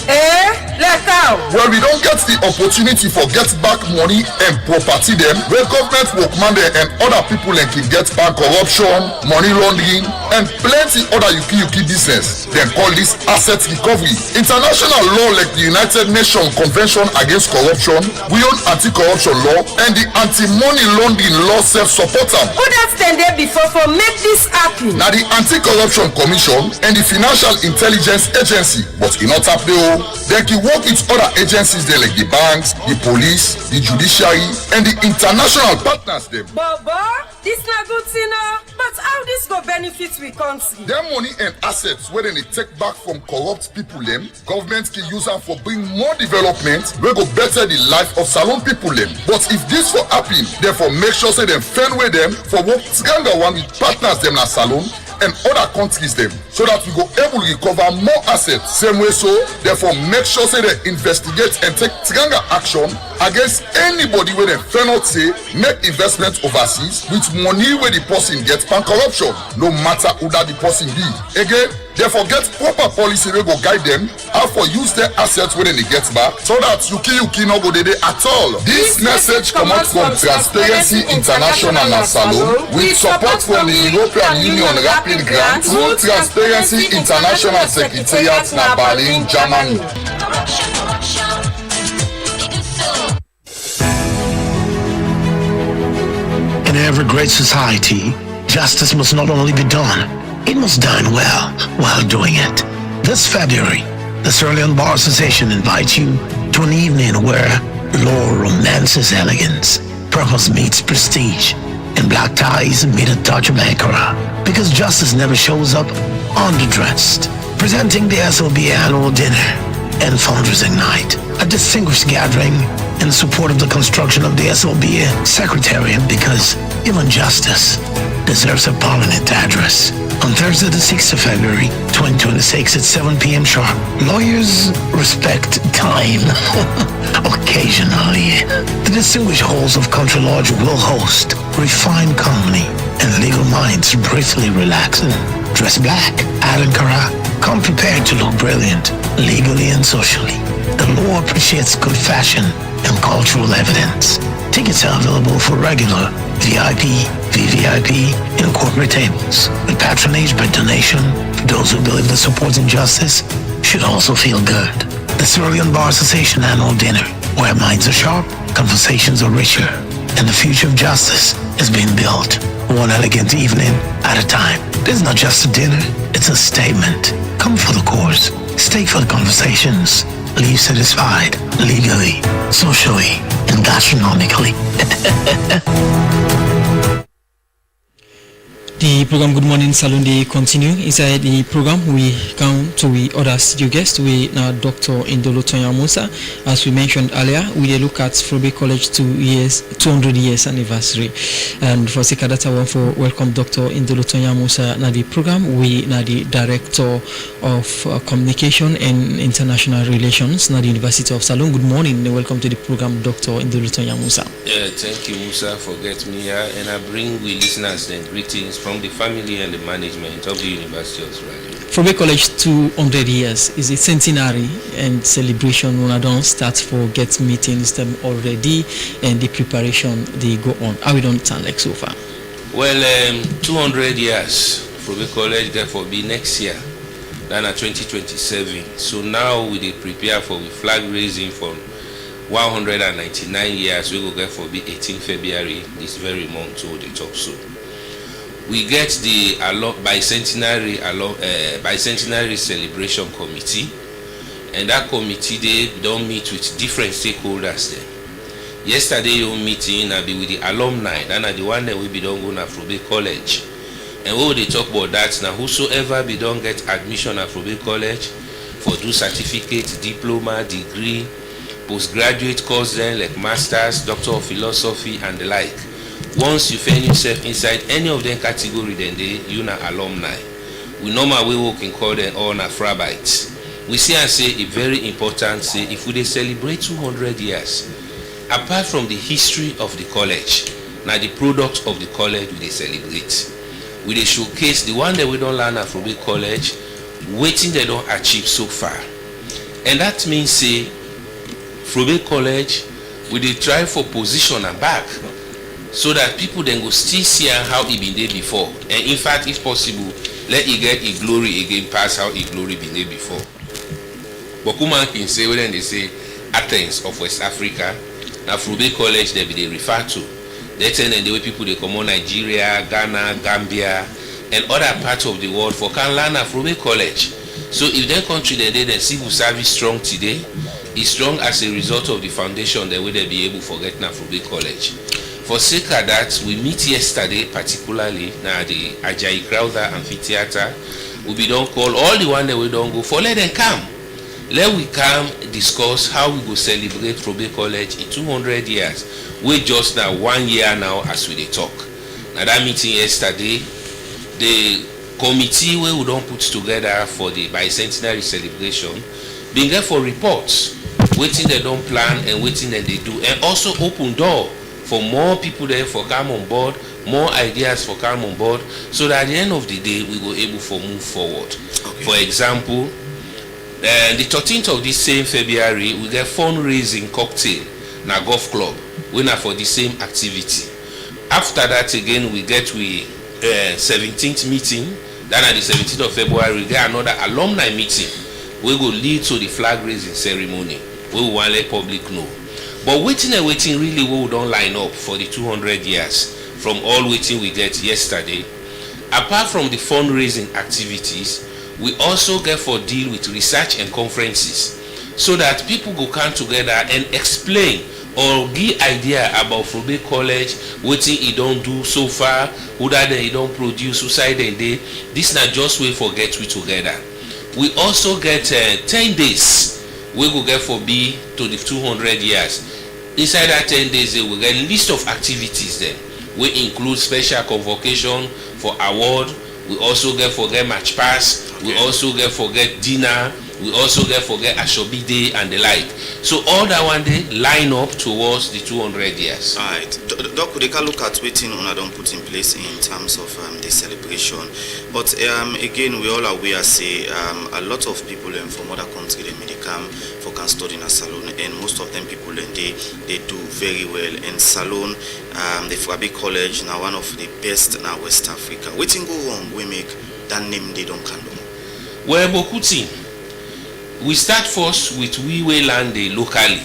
Let out. Well, we don't get the opportunity for get back money and property them, where government workman and other people like can get back corruption, money laundering, and plenty other yuki business. Then call this asset recovery. International law like the United Nations Convention Against Corruption, we own anti-corruption law, and the anti-money laundering law self-support them. Who that stand there before for make this happen? Now the Anti-Corruption Commission and the Financial Intelligence Agency, but in not happen though. They can work with other agencies there like the banks, the police, the judiciary, and the international partners them. Baba, this not good enough. But how this go benefit we country? Their money and assets where they take back from corrupt people them, government can use them for bring more development, we go better the life of Salon people them. But if this for happen, therefore make sure say them fend with them for what Tiganga one with partners them na Salon and other countries them, so that we go able to recover more assets. Same way so, therefore make sure say they investigate and take Tiganga action against anybody where they fail not say make investment overseas with money where the person gets from corruption, no matter who that the person be. Again, therefore get proper policy we go guide them how for use their assets when they get back, so that yuki no go there at all. This message comes from Transparency International and Salon with support from the European Union Rapid Grant through Transparency International Secretariat na Berlin, Germany. In every great society, justice must not only be done, it must done well while doing it. This February, the Sierra Leone Bar Association invites you to an evening where law romances elegance, purpose meets prestige, and black ties meet a touch of Ankara. Because justice never shows up underdressed. Presenting the SLB annual dinner and Founders Ignite, a distinguished gathering in support of the construction of the SLB Secretariat, because even justice deserves a prominent address. On Thursday the 6th of February 2026 at 7 p.m. sharp, lawyers respect time. Occasionally, the distinguished halls of Country Lodge will host refined company and legal minds briefly relaxing. Dress black, Ankara, come prepared to look brilliant, legally and socially. The law appreciates good fashion and cultural evidence. Tickets are available for regular, VIP, VVIP, and corporate tables, with patronage by donation for those who believe that supporting justice should also feel good. The Sierra Leone Bar Association annual dinner, where minds are sharp, conversations are richer, and the future of justice is being built, one elegant evening at a time. This is not just a dinner, it's a statement. Come for the course, stay for the conversations, leave satisfied, legally, socially, and gastronomically. The program Good Morning Salon they continue. Inside the program we come to we other studio guests. We now Dr. Indolo Tonyamusa. As we mentioned earlier, we look at Frobe College 200 years anniversary. And for sake of that, I want to welcome Dr. Indolo Tonyamusa na the program. We na the Director of Communication and International Relations na the University of Salon. Good morning and welcome to the program, Dr. Indolo Tonyamusa. Thank you, Musa, for getting me here, and I bring we listeners and greetings from the family and the management of the University of Sierra Leone. Frobe College 200 years is a centenary and celebration. When I don't start for get meetings them already and the preparation they go on. How we don't sound like so far? Well, 200 years Frobe College therefore be next year, then at 2027. So now we prepare for the flag raising for 199 years. We will get for the 18 February this very month to the top. So we get the bicentenary celebration committee, and that committee they don't meet with different stakeholders there. Yesterday your meeting I be with the alumni, then the one that we be don't go na Frobe College, and we will talk about that now. Whosoever be don't get admission at Frobe College for do certificate, diploma, degree, postgraduate course then like masters, doctor of philosophy and the like. Once you find yourself inside any of them category, then you na alumni. We normally we can call them all na Frabites. We see and say it very important. Say if we celebrate 200 years, apart from the history of the college, now the product of the college we celebrate. We showcase the one that we don't learn at Frobe College, waiting they don't achieve so far. And that means say Frobe College we dey try for position and back so that people then go still see how it been there before. And in fact, if possible, let it get a glory again past how it glory been there before. But Kuman can say when they say Athens of West Africa, now Frobe College they be they refer to. They tell them the way people they come on Nigeria, Ghana, Gambia, and other parts of the world for can learn at Frobe College. So if their country then civil service strong today, is strong as a result of the foundation that will they be able to get now Frobe College. For sake of that, we meet yesterday particularly now the Ajayi Crowther Amphitheater. We be don't call all the one that we don't go for let them come. Let we come discuss how we go celebrate Frobe College in 200 years. We just now 1 year now as we dey talk. Now that meeting yesterday, the committee where we don't put together for the bicentenary celebration been there for reports, waiting they don't plan and waiting that they do, and also open door for more people there for come on board, more ideas for come on board, so that at the end of the day we were able to move forward. Okay. For example, the 13th of this same February we get fundraising cocktail na golf club. We na for the same activity. After that again we get 17th meeting. Then at the 17th of February we get another alumni meeting. We go lead to the flag raising ceremony. We will want let public know. But waiting really we don't line up for the 200 years from all waiting we get yesterday. Apart from the fundraising activities, we also get for deal with research and conferences so that people go come together and explain or give idea about Frobe College, waiting it don't do so far, who that they don't produce, suicide and day. This not just way for get we together. We also get 10 days we will get for be to the 200 years. Inside that 10 days, they will get a list of activities then. We include special convocation for award. We also get for get match pass. Okay. We also get for get dinner. We also get for get Ashobi Day and the like. So all that one day line up towards the 200 years. All right. Doc, they can look at waiting on I don't put in place in terms of the celebration. But again, we all aware say a lot of people from other countries they come for can study in a salon, and most of them people they do very well. And salon, the Frobe College now one of the best in West Africa. Waiting go wrong, we make that name they don't condone. Well, Bokuti. We start first with we land locally.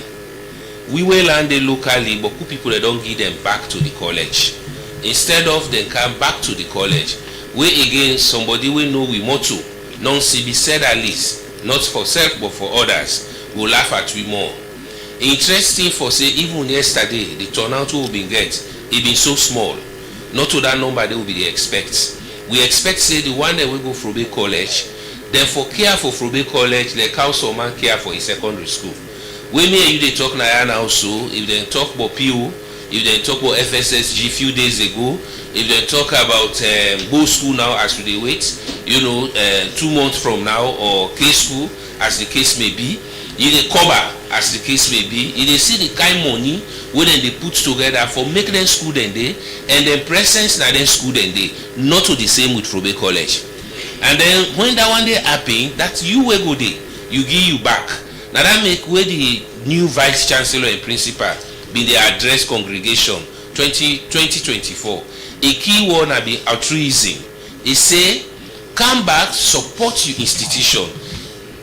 We land locally, but people they don't give them back to the college. Instead of them come back to the college, we again somebody we know we motto, non-CB said at least, not for self but for others, will laugh at we more. Interesting for say even yesterday the turnout will be get, it been so small. Not to that number they will be the expect. We expect say the one that will go from Frobe College. Then for care for Frobe College, the council man care for his secondary school. When me and you they talk now also, if they talk about PO, if they talk about FSSG few days ago, if they talk about go school now as we wait, 2 months from now, or K school as the case may be, you they cover as the case may be, you they see the kind money when they put together for make them school then day, and then presence na then school then day, not to the same with Frobe College. And then when that one day happen, that you will go there, you give you back. Now that make where the new vice chancellor and principal be the address congregation 2024. A key word have been altruism. He say, come back, support your institution.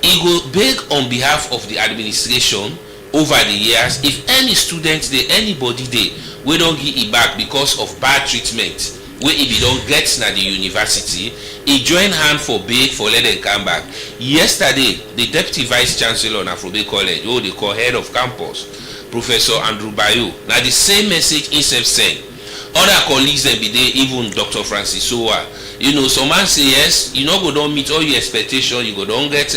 He go beg on behalf of the administration over the years. If any student there, anybody there, we don't give it back because of bad treatment. Where if you don't get to the university, he join hand for beg for let them come back. Yesterday, the deputy vice chancellor of Frobe College, who they call head of campus, Professor Andrew Bayo, now the same message himself sent. Other colleagues then be there, even Dr. Francis Sowa. Some man say yes, you go don't meet all your expectations, you go don't get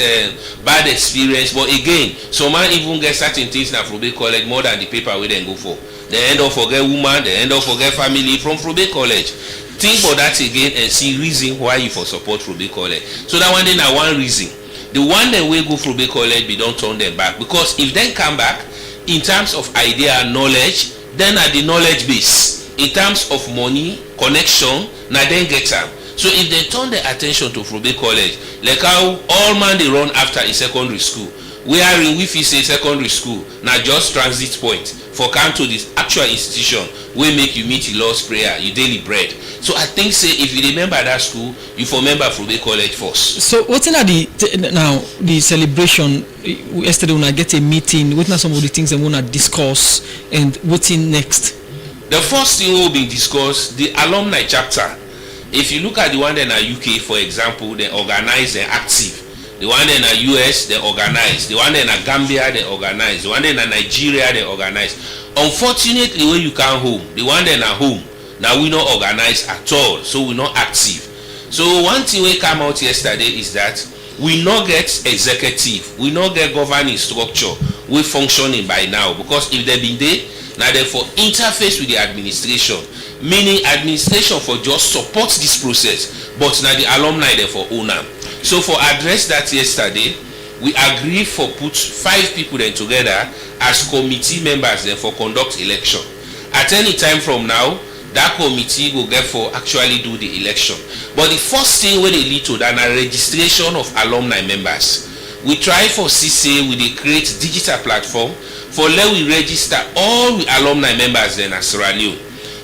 bad experience. But again, some man even get certain things now Frobe College more than the paper we then go for. They end up forget woman, they end up forget family from Frobe College. Think about that again and see reason why you for support Frobe College. So that one day now one reason. The one that we go Frobe College, we don't turn them back. Because if they come back, in terms of idea and knowledge, then at the knowledge base. In terms of money, connection, now then get them. So if they turn their attention to Frobe College, like how all man they run after a secondary school, where in we say secondary school, now just transit point for come to this actual institution will make you meet your Lord's prayer, your daily bread. So I think say if you remember that school, you remember Frobe College first. So what's in the celebration yesterday when I get a meeting, what are some of the things they want to discuss and what's in next? The first thing will be discussed, the alumni chapter. If you look at the one in the UK, for example, they organize and active. The one in the US, they organize. The one in the Gambia, they organize. The one in Nigeria, they organize. Unfortunately, when you come home, the one in home, now we not organize at all, so we not active. So one thing we come out yesterday is that we not get executive, we not get governing structure, we functioning by now, because if they been there, now they for interface with the administration, meaning administration for just support this process, but now the alumni they for owner. So for address that yesterday, we agree for put 5 people then together as committee members then for conduct election. At any time from now, that committee will get for actually do the election. But the first thing when they lead to that a registration of alumni members. We try for CCA with a create digital platform for let we register all the alumni members then as Sierra Leone.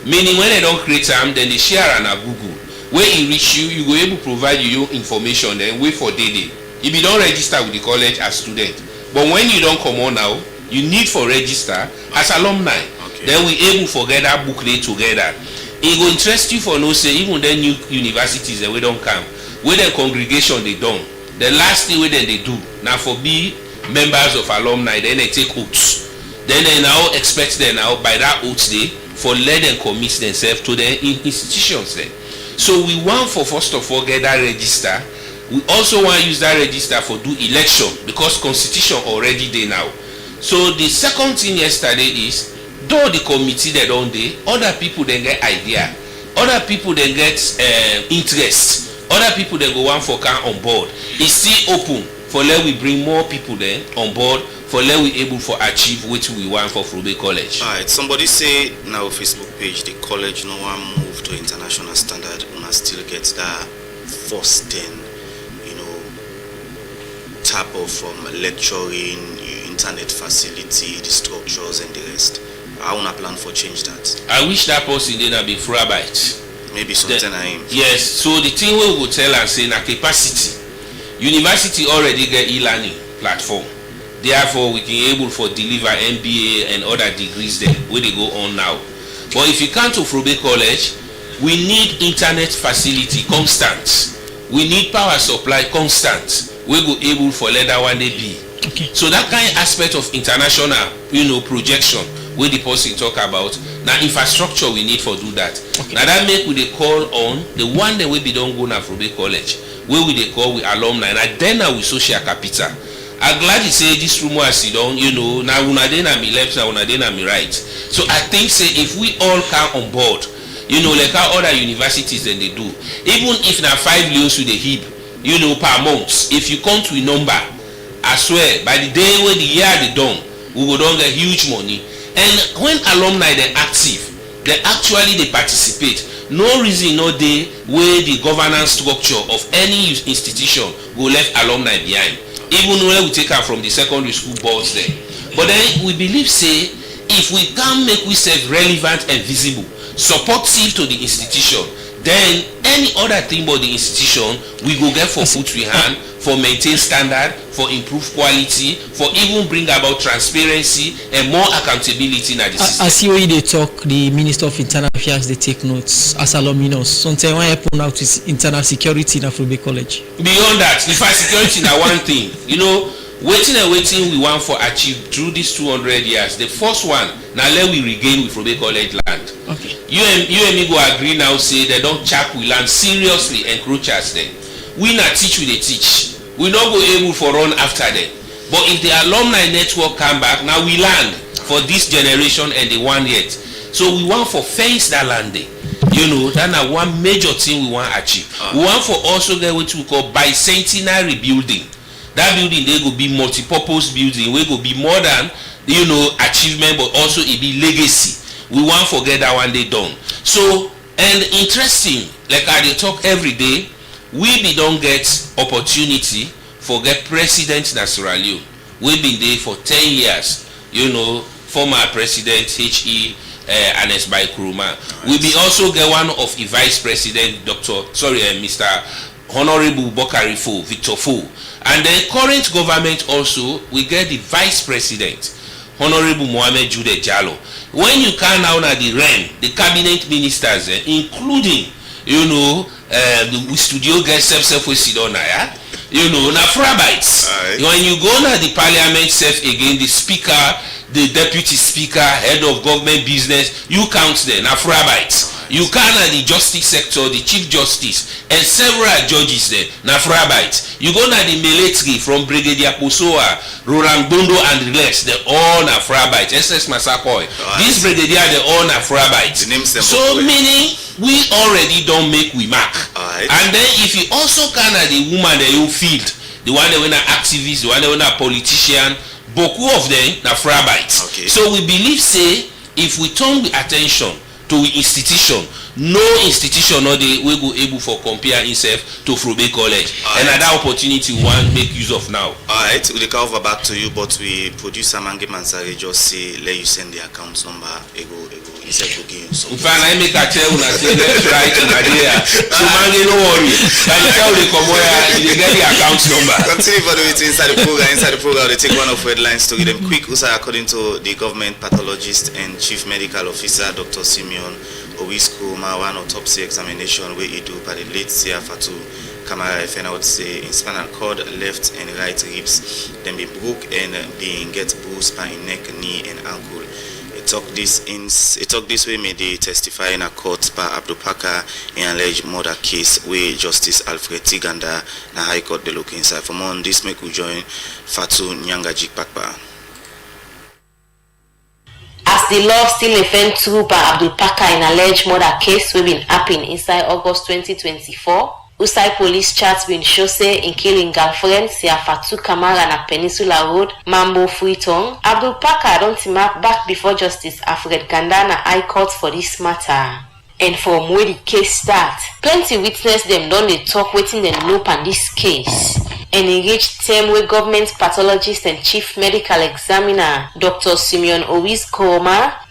Meaning when they don't create them, then they share on a Google. Where it reach you, you go able to provide you your information then wait for daily. If you don't register with the college as student, but when you don't come on now, you need for register as alumni. Okay. Then we able to get that booklet together. It will interest you for no say even then new universities that we don't come. Where the congregation they done. The last thing then they do now for be members of alumni, then they take oaths. Then they now expect them now by that oath day for let them commit themselves to the institutions then. So we want for first of all get that register. We also want to use that register for do election because constitution already there now. So the second thing yesterday is though the committee they don't dey, other people then get idea, other people then get interest, other people then go want for come on board. It's still open for let we bring more people then on board for let we able for achieve what we want for Frobe College. Alright, somebody say now Facebook page the college no one move to international standard and still get that first then type of lecturing, internet facility, the structures and the rest. I wanna plan for change that. I wish that person didn't be frabite. Maybe something I am. Yes, so the thing we will tell and say na capacity. University already get e-learning platform. Therefore, we can able for deliver MBA and other degrees there where they go on now. But if you come to Frobe College, we need internet facility constant. We need power supply constant. We go able for let that one day be. Okay. So that kind of aspect of international, projection where the person talk about. Now infrastructure we need for do that. Okay. Now that make we they call on the one that we be don't go now Frobe College. Where we they call with alumni and then now with social capital. I'm glad you say this rumor as you don't, now una dey na me left, now una dey na me right. So I think say if we all come on board, like how other universities then they do. Even if na 5 leons with the heap, per month, if you come to a number, I swear, by the day when the year they done, we will don't get huge money. And when alumni they active, they actually participate. No reason no day where the governance structure of any institution go left alumni behind. Even when we take her from the secondary school boards there. But then we believe say if we can make we self relevant and visible, supportive to the institution, then any other thing about the institution we go get for foot we hand, for maintain standard, for improve quality, for even bring about transparency and more accountability in the system. As you they talk, the Minister of Internal Affairs they take notes as alumnus. Sometimes what happen now is internal security in Frobe College. Beyond that, the security is one thing. Waiting we want for achieve through these 200 years. The first one, now let we regain with Frobe College land. Okay. You and me go agree now say they don't chap we land seriously encroach us then. We not teach we they teach. We not go able for run after them. But if the alumni network come back, now we land for this generation and the one yet. So we want for fence that land there. That's one major thing we want to achieve. We want for also get what we call bicentenary building. That building they go be multi-purpose building. We go be more than achievement, but also it be legacy. We want forget that one day done. So And interesting, like I dey talk every day, we don't get opportunity for get president na Sierra Leone. We been there for 10 years. You know, former president H.E. Anes Bai Nkrumah. We be also get one of the vice president, Mr. Honorable Bokari Fo, Victor Fo. And then current government also, we get the vice president, Honorable Mohamed Jude Jallo. When you come now at the realm, the cabinet ministers, including, you know, the studio guest self we sit on there, you know, na frabites. When you go na the parliament self again, the speaker, the deputy speaker, head of government business, you count them, na frabites. You can at the justice sector, the chief justice, and several judges there, na frabites. You go na the military from Brigadier Posoa, Roland Bondo and the rest, they all na frabites. SS Masakoi. This brigadier, they all na frabites. So meaning we already don't make we mark. And then if you also can at the woman that you field, the one that when an activist, the one that when a politician, boku of them na frabites. So we believe say if we turn the attention to institution, no institution or they will go able for compare himself to Frobe College. And that opportunity we want make use of now. Alright, we'll cover back to you, but we producer Mange Mansare just say let you send the account number ego instead of giving you something. If I make a tell una say let's write in idea. So Mange no worry. By the time they come where you get the account number. Continue for the way to inside the program, they take one of headlines to give them quick USA according to the government pathologist and chief medical officer Dr. Simeon Owisco, one autopsy examination where he do by the late Sia Fatu Kamara FN, I would say in spinal cord, left and right ribs, then be broke and being get bruised by neck, knee and ankle. It talk this way may they testify in a court by Abdul Parker in alleged murder case where Justice Alfred Tiganda na High Court they look inside. For more on this, make we join Fatu Nyangajik Pakpa. As the law still defend through by Abdul Parker in alleged murder case we been happening inside August 2024, Usai police chats been show say in killing girlfriend Sia Fatu Kamara na Peninsula Road, Mambo Freetown. Abdul Parker don't mark back before Justice Alfred Gandana High Court for this matter. And from where the case start, plenty witness them don't they talk waiting them nope on this case. And he reached term where government pathologist and chief medical examiner Dr. Simeon Owisco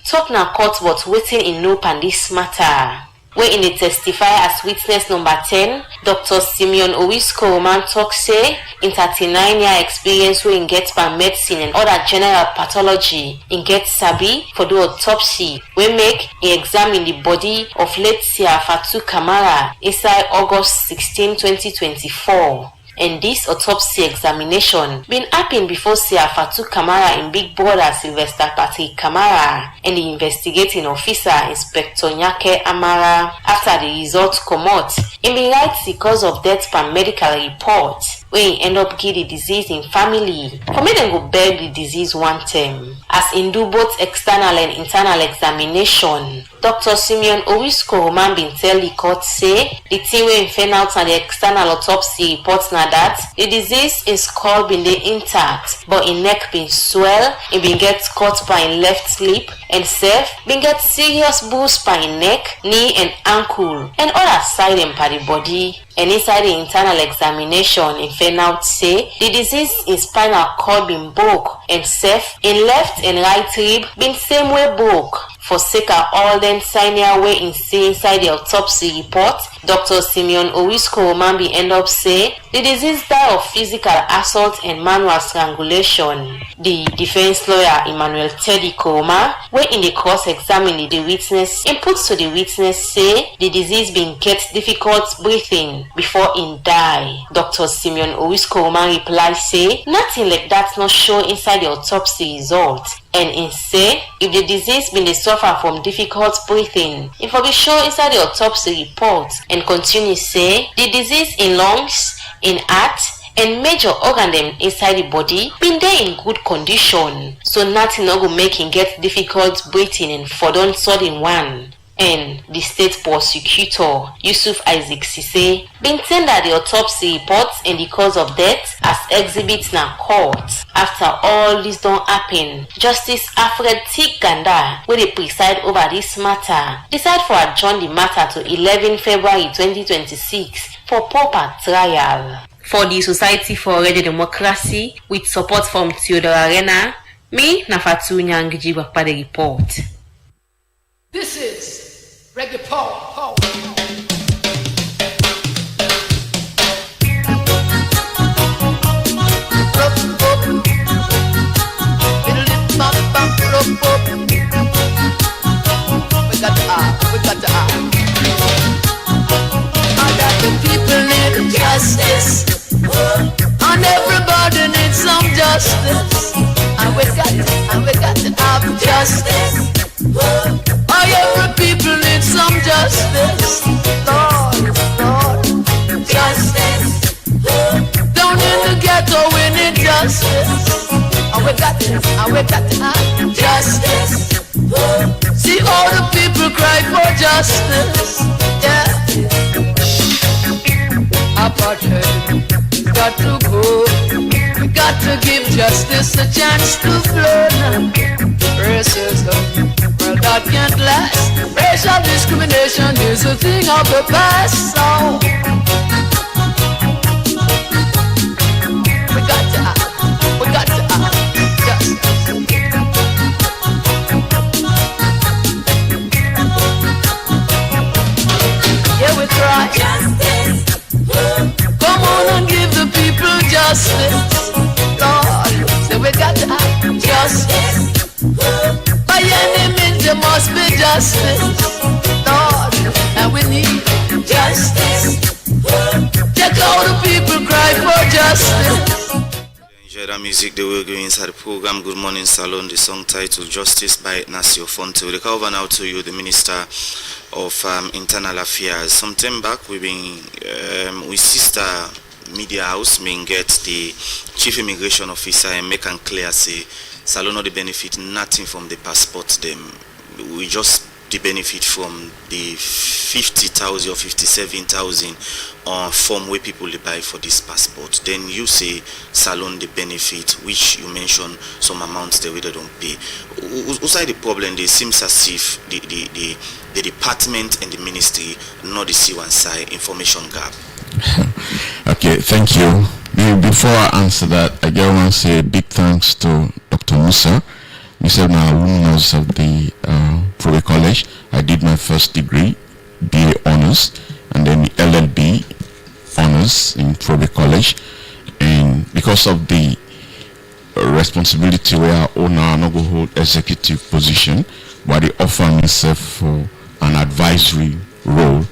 talk na court but waiting in nope on this matter. Where in the testify as witness number 10, Dr. Simeon Owisco talk say in 39-year experience where in get by medicine and other general pathology in get sabi for the autopsy we make he examine the body of late Sia Fatu Kamara inside August 16, 2024. And this autopsy examination been happening before Sia Fatu Kamara in Big Brother Sylvester Patrick Kamara and the investigating officer Inspector Nyake Amara. After the results come out, it be right the cause of death per medical report where he end up give the disease in family. For me them go beg the disease one term. As in do both external and internal examination, Dr. Simeon Owisco been tell the court say the thing wey found out on the external autopsy reports na that the disease in skull been dey intact, but in neck been swell, it been get cut by in left lip, and self been get serious bruise by in neck, knee and ankle, and other side and by the body. And inside the internal examination, it found out say the disease in spinal cord been broke, and self in left and right rib been same way broke. For sake of all them signia way in see inside the autopsy report, Dr. Simeon Owisco be end up say the disease die of physical assault and manual strangulation. The defense lawyer Emmanuel Teddy Koma, where in the cross-examining the witness, inputs to the witness say the disease been get difficult breathing before in die. Dr. Simeon Owisco reply say nothing like that not show inside the autopsy result. And in say if the disease been the suffer from difficult breathing, it will be shown inside the autopsy report. And continue say the disease in lungs, in heart and major organ them inside the body been there in good condition, so nothing no go make him get difficult breathing and for don't sudden one. and the state prosecutor, Yusuf Isaac Sise, been tender the autopsy reports and the cause of death as exhibits na court. After all this don't happen, Justice Alfred T. Ganda, where they preside over this matter, decide for adjourn the matter to 11 February 2026 for proper trial. For the Society for Radio Democracy, with support from Theodore Arena, me, Nafatu Nyangiji Wakpa the report. This is Reggae Paul. We got to the people need justice, and everybody needs some justice, and we got to have justice. Every people need some justice, Lord, justice. Down in the ghetto we need justice, and we got to have justice. See all the people cry for justice, yeah. Apartheid got to go. We got to give justice a chance to flow. Racism, well that can't last. Racial discrimination is a thing of the past. So we got to have justice. Yeah, we cry justice. Come on and give the people justice, Lord. So we got to have justice. By any means there must be justice, Lord. And we need justice. Check out the people cry for justice. Enjoy that music. They will go inside the program. Good Morning Salon. The song titled Justice by Nasio Fonte. We'll cover now to you the Minister of Internal Affairs. Some time back we've been with Sister Media House mean get the Chief Immigration Officer and make and clear say Salon not the benefit nothing from the passport them. We just the benefit from the 50,000 or 57,000 form where people they buy for this passport. Then you say Salon the benefit, which you mentioned some amounts they don't pay. Outside the problem, it seems as if the department and the ministry not the see one side information gap. Okay, thank you. Before I answer that, I just want to say big thanks to Dr. Musa. Mr. Alumnus of the Probe College. I did my first degree, BA Honors, and then LLB Honors in Probe College. And because of the responsibility where I own now, I'm not going to hold executive position, but they offer myself for an advisory role,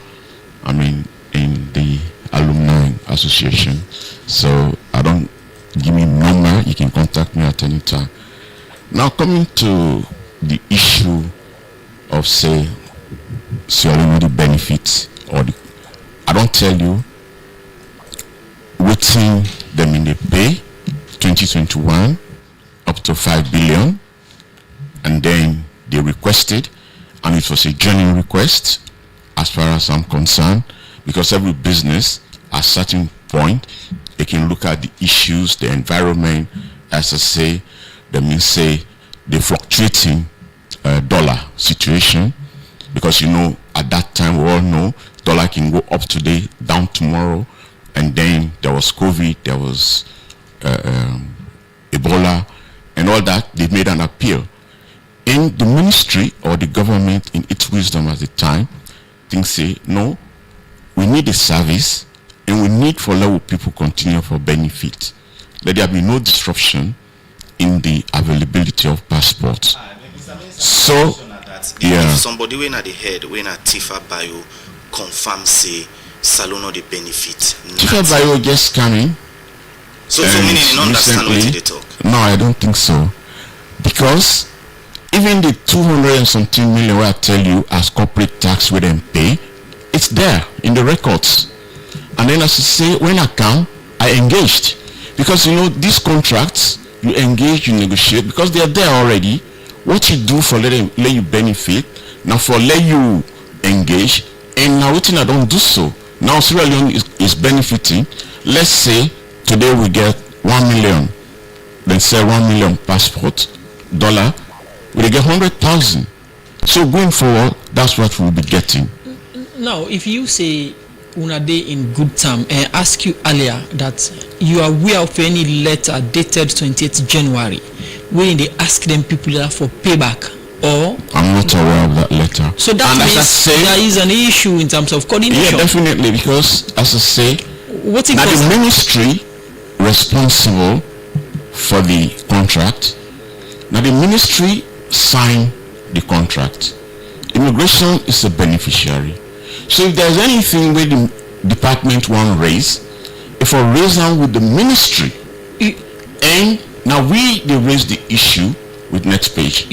I mean, in the Alumni Association. So I don't give me number, you can contact me at any time. Now coming to the issue of say the benefits or I don't tell you waiting them in the pay 2021 up to 5 billion, and then they requested, and it was a genuine request as far as I'm concerned, because every business at certain point they can look at the issues, the environment, as I say, that means say the fluctuating dollar situation, because you know at that time we all know dollar can go up today, down tomorrow, and then there was COVID, there was Ebola and all that. They made an appeal in the ministry or the government in its wisdom at the time. Things say no, we need a service and we need for level people continue for benefit. Let there be no disruption in the availability of passports. So yeah, if somebody when at the head, when at Tifa Bio confirm say Salon or the benefit. Tifa Bio just coming. So meaning you don't understand what they talk. No, I don't think so. Because even the 200 and something million where I tell you as corporate tax we them pay, it's there in the records. And then as I say, when I come, I engaged. Because you know these contracts, you engage, you negotiate, because they are there already. What you do for let you benefit, Now for let you engage, and now waiting I don't do so. Now Sierra Leone is benefiting. Let's say today we get 1 million, then say 1 million passport dollar, we get 100,000. So going forward, that's what we'll be getting. Now, if you say una day in good time, and ask you earlier that you are aware of any letter dated 28th January, where they ask them people that for payback, or I'm not aware of that letter. So that means there is an issue in terms of coordination. Yeah, definitely, because as I say, what now the ministry responsible for the contract. Now the ministry signed the contract. Immigration is a beneficiary. So if there's anything where the department want to raise, if I raise them with the ministry, and now they raise the issue with next page.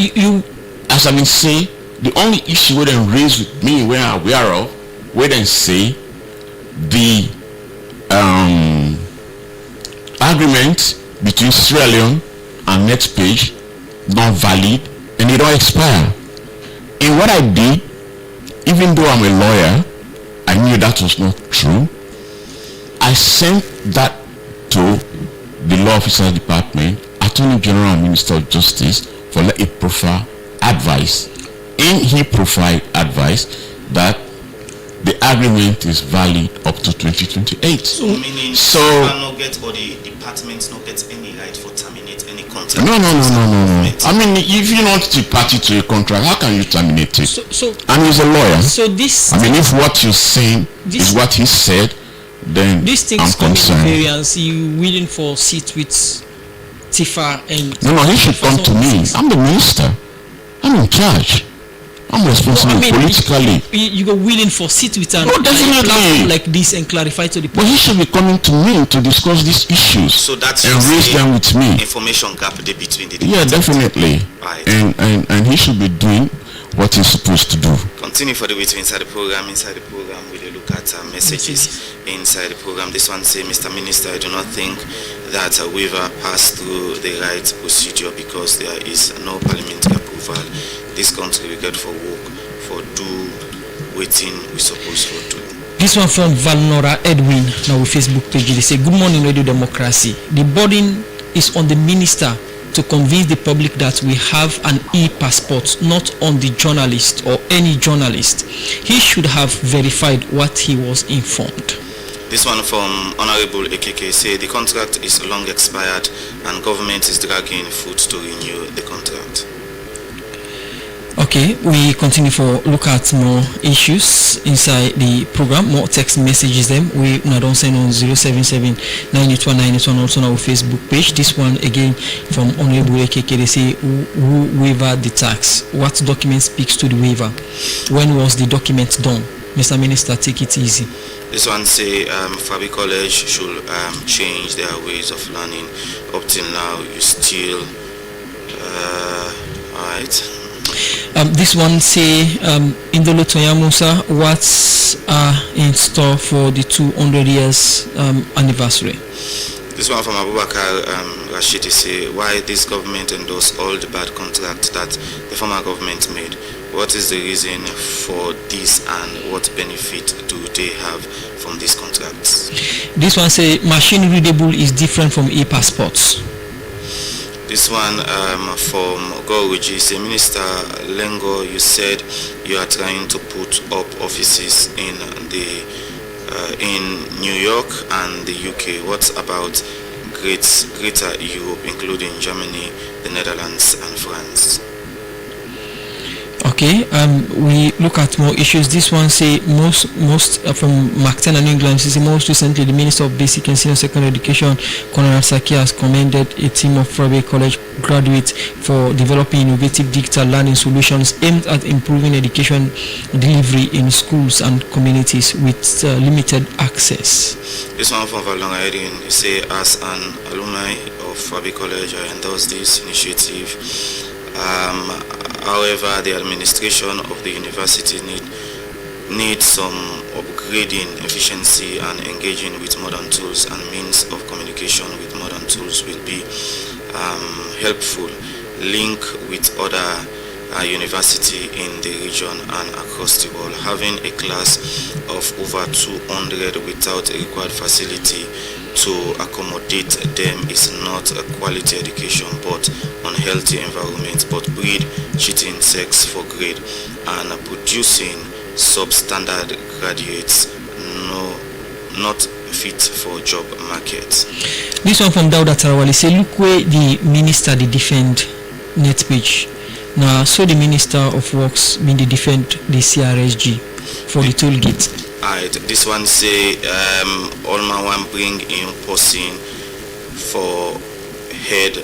As I mean say, the only issue where they raise with me, where I'm aware of, where they say the agreement between Sierra Leone and next page not valid and they don't expire. And what I did, even though I'm a lawyer, I knew that was not true. I sent that to the law officer department, Attorney General and Minister of Justice for a profile advice. And he provided advice that the agreement is valid up to 2028. So meaning not get, or the departments not get any right for terminate any contract? No. I mean, if you're not the party to a contract, how can you terminate it? And he's a lawyer. So this, I mean, if what you're saying is what he said, then these things I'm concerned. Variance, you willing for sit with Tifa and No, he should come to me. I'm the minister. I'm in charge. I'm responsible politically. You go willing for sit with and definitely like this and clarify to the people. But he should be coming to me to discuss these issues. So that's and raise them with me. Information gap between the yeah, definitely. Right. And he should be doing what he's supposed to do. Continue for the way to inside the program with a look at messages inside the program. This one say, Mr. Minister, I do not think that a waiver passed through the right procedure because there is no parliamentary approval. This country we get for work, for do waiting we supposed to do. This one from Valnora Edwin, now with Facebook page. They say, good morning, Radio Democracy. The burden is on the minister to convince the public that we have an e-passport, not on the journalist or any journalist. He should have verified what he was informed. This one from Honorable AKK say the contract is long expired and government is dragging foot to renew the contract. Okay, we continue for look at more issues inside the program, more text messages them. We don't send on 077-981-981 also on our Facebook page. This one again from Honorable AKK. They say who waiver the tax? What document speaks to the waiver? When was the document done? Mr. Minister, take it easy. This one say Fabi College should change their ways of learning. Up till now, you still alright. This one say Indolo Toya Musa, what's in store for the 200 years anniversary? This one from Abubakar Rashidi say, why this government endorsed all the bad contracts that the former government made? What is the reason for this and what benefit do they have from these contracts? This one say machine readable is different from e-passports. This one from Goruji say, Minister Lengo, you said you are trying to put up offices in New York and the UK. What about Greater Europe, including Germany, the Netherlands, and France? Okay, we look at more issues. This one say most from Mark 10 and England. Say most recently, the Minister of Basic and Senior Secondary Education, Conrad Saki, has commended a team of private college graduates for developing innovative digital learning solutions aimed at improving education delivery in schools and communities with limited access. This one from Valonga Edin say, as an alumni of Fabi College, I endorse this initiative. However, the administration of the university needs some upgrading efficiency, and engaging with modern tools and means of communication with modern tools will be helpful. Link with other university in the region and across the world. Having a class of over 200 without a required facility to accommodate them is not a quality education but unhealthy environment, but breed cheating sex for grade and producing substandard graduates not fit for job market. This one from Dauda Tarawali say look where the minister they defend net page. Now so the Minister of Works mean they defend the CRSG for the toll gate. This one say all my one bring in person for head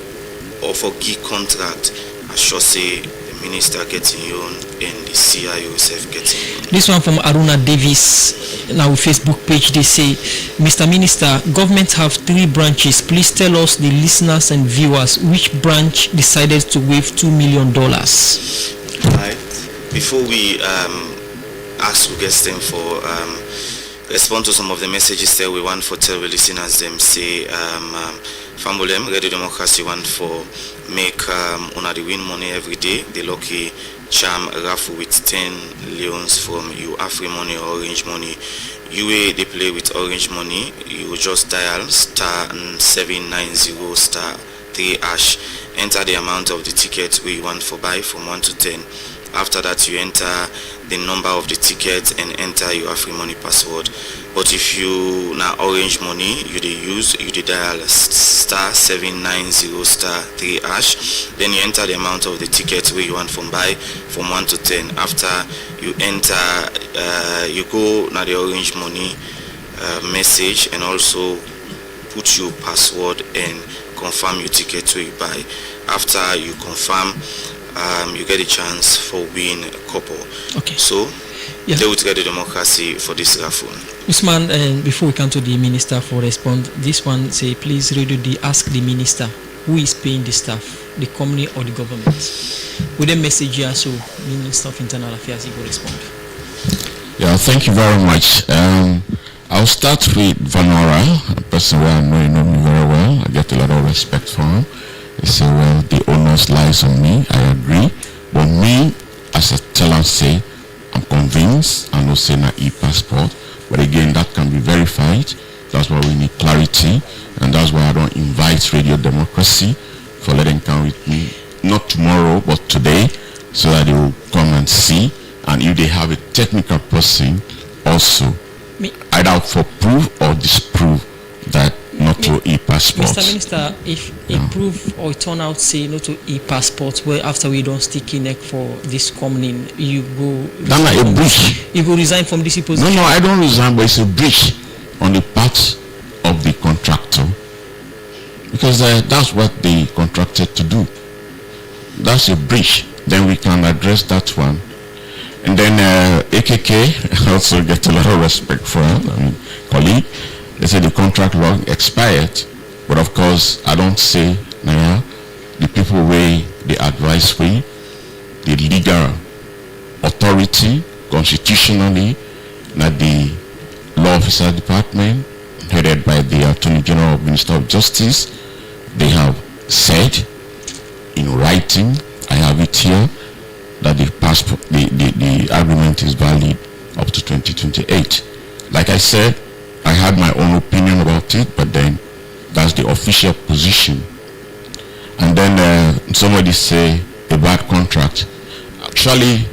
or for key contract. I should say the minister getting you and the CIO self getting you. This one from Aruna Davis. Now Facebook page they say, Mr. Minister, government have 3 branches. Please tell us the listeners and viewers which branch decided to waive $2 million. Right. Before we ask to get them for respond to some of the messages that we want for tell the listeners them say Fambolem Radio Democracy want for make una the win money every day. The lucky charm raffle with 10 leons from you Afri money or Orange money. You they play with Orange money. You just dial *790 *3#. Enter the amount of the ticket we want for buy from 1 to 10. After that, you enter the number of the ticket and enter your free money password. But if you now Orange money, you dial *790 *3#. Then you enter the amount of the ticket where you want from buy from 1 to 10. After you enter, you go now the Orange money message and also put your password and confirm your ticket where you buy. After you confirm, you get a chance for win a couple. Okay. So, they would get the democracy for this raffle. Usman, before we come to the minister for response, this one say, please radio the ask the minister who is paying the staff, the company or the government. With a message here, so Minister of Internal Affairs, he will respond. Yeah, thank you very much. I'll start with Vanora, a person where I know you know me very well. I get a lot of respect for him. He said, well, the onus lies on me. I agree. But me, as a teller say, I'm convinced I know say na e-passport. But again, that can be verified. That's why we need clarity. And that's why I don't invite Radio Democracy for letting come with me. Not tomorrow, but today, so that they will come and see. And if they have a technical person also, either for proof or disprove that not to e-passport. Mr. Minister, if a proof or turn out say not to e-passport, where after we don't stick in neck for this coming, you go. That's not a breach. You go resign from this position. No, I don't resign, but it's a breach on the part of the contractor, because that's what they contracted to do. That's a breach. Then we can address that one. And then AKK also get a lot of respect for him, colleague. They say the contract law expired, but of course I don't say now the people weigh the advice way, the legal authority constitutionally, not the law officer department headed by the Attorney General, Minister of Justice. They have said in writing, I have it here, that the passport, the agreement is valid up to 2028. Like I said, I had my own opinion about it, but then that's the official position. And then somebody say a bad contract. Actually,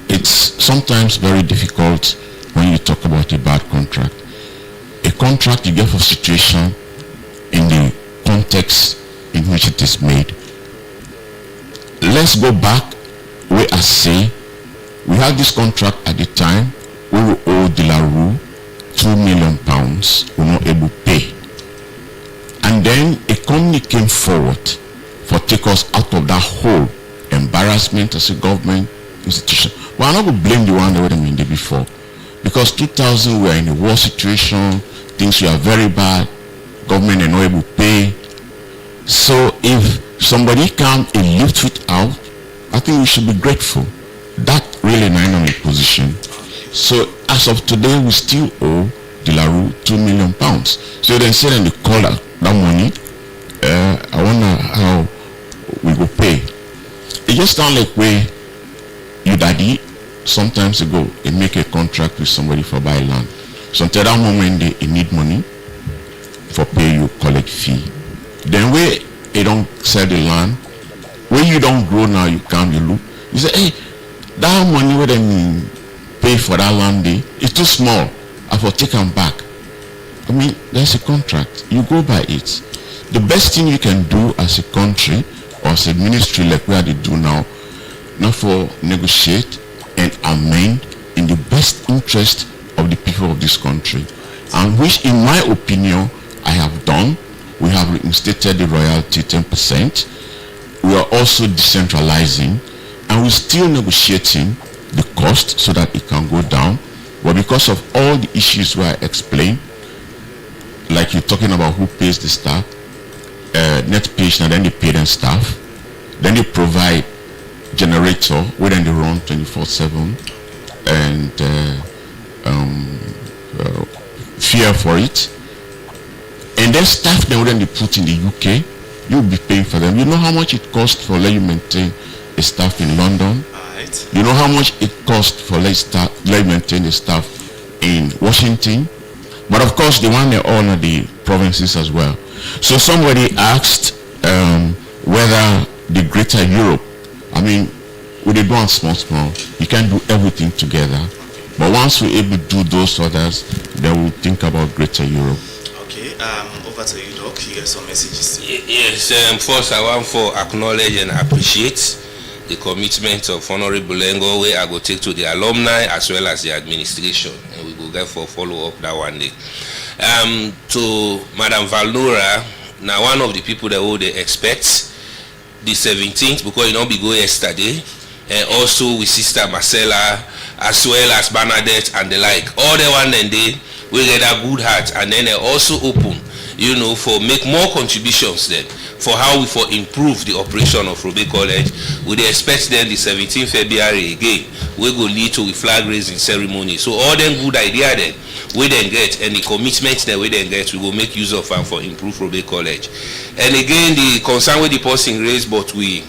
it's sometimes very difficult when you talk about a bad contract. A contract you get for situation in the context in which it is made. Let's go back where I say we had this contract at the time we were owe De La Rue £2 million, we were not able to pay. And then a company came forward for take us out of that whole embarrassment as a government institution. But I'm not going to blame the one that were in there before, because 2000 we were in a war situation, things were very bad, government are not able to pay. So if somebody come and lift it out, I think we should be grateful. That really not in a position. So as of today, we still owe De La Rue £2 million. So then say they call that money. I wonder how we will pay. It's just sound like where you daddy sometimes ago they make a contract with somebody for buy land. So until that moment they need money for pay you collect fee. Then where they don't sell the land, when you don't grow now you come you look, you say, hey, that money where they pay for that land day is too small. I will take them back. I mean, there's a contract. You go by it. The best thing you can do as a country or as a ministry like where they do now, not for negotiate and amend in the best interest of the people of this country, and which in my opinion I have done. We have reinstated the royalty 10%. We are also decentralizing, and we're still negotiating the cost so that it can go down. But because of all the issues where I explained, like you're talking about who pays the staff, net page, and then they pay them staff, then they provide generator where then they run 24/7 and fear for it, and then staff then they put in the UK, you'll be paying for them. You know how much it costs for let you maintain a staff in London? Right. You know how much it costs for let you maintain a staff in Washington? But of course the one they honor the provinces as well. So somebody asked whether the greater Europe, I mean, we did one small, you can't do everything together. But once we're able to do those others, then we'll think about greater Europe. Okay, over to you, Doc. You get some messages. Yes, first I want to acknowledge and appreciate the commitment of Honorable Lengo, where I go take to the alumni as well as the administration, and we will therefore follow up that one day. To Madam Valnora, now one of the people that they expect the 17th, because you know we go yesterday, and also with Sister Marcella as well as Bernadette and the like. All the one and they will get a good heart, and then they also open, you know, for make more contributions then for how we for improve the operation of Ruby College. We expect then the 17th February again we go lead to a flag raising ceremony. So all them good idea then we then get, and the commitment that we then get, we will make use of them for improve Ruby College. And again the concern with the person raised, but we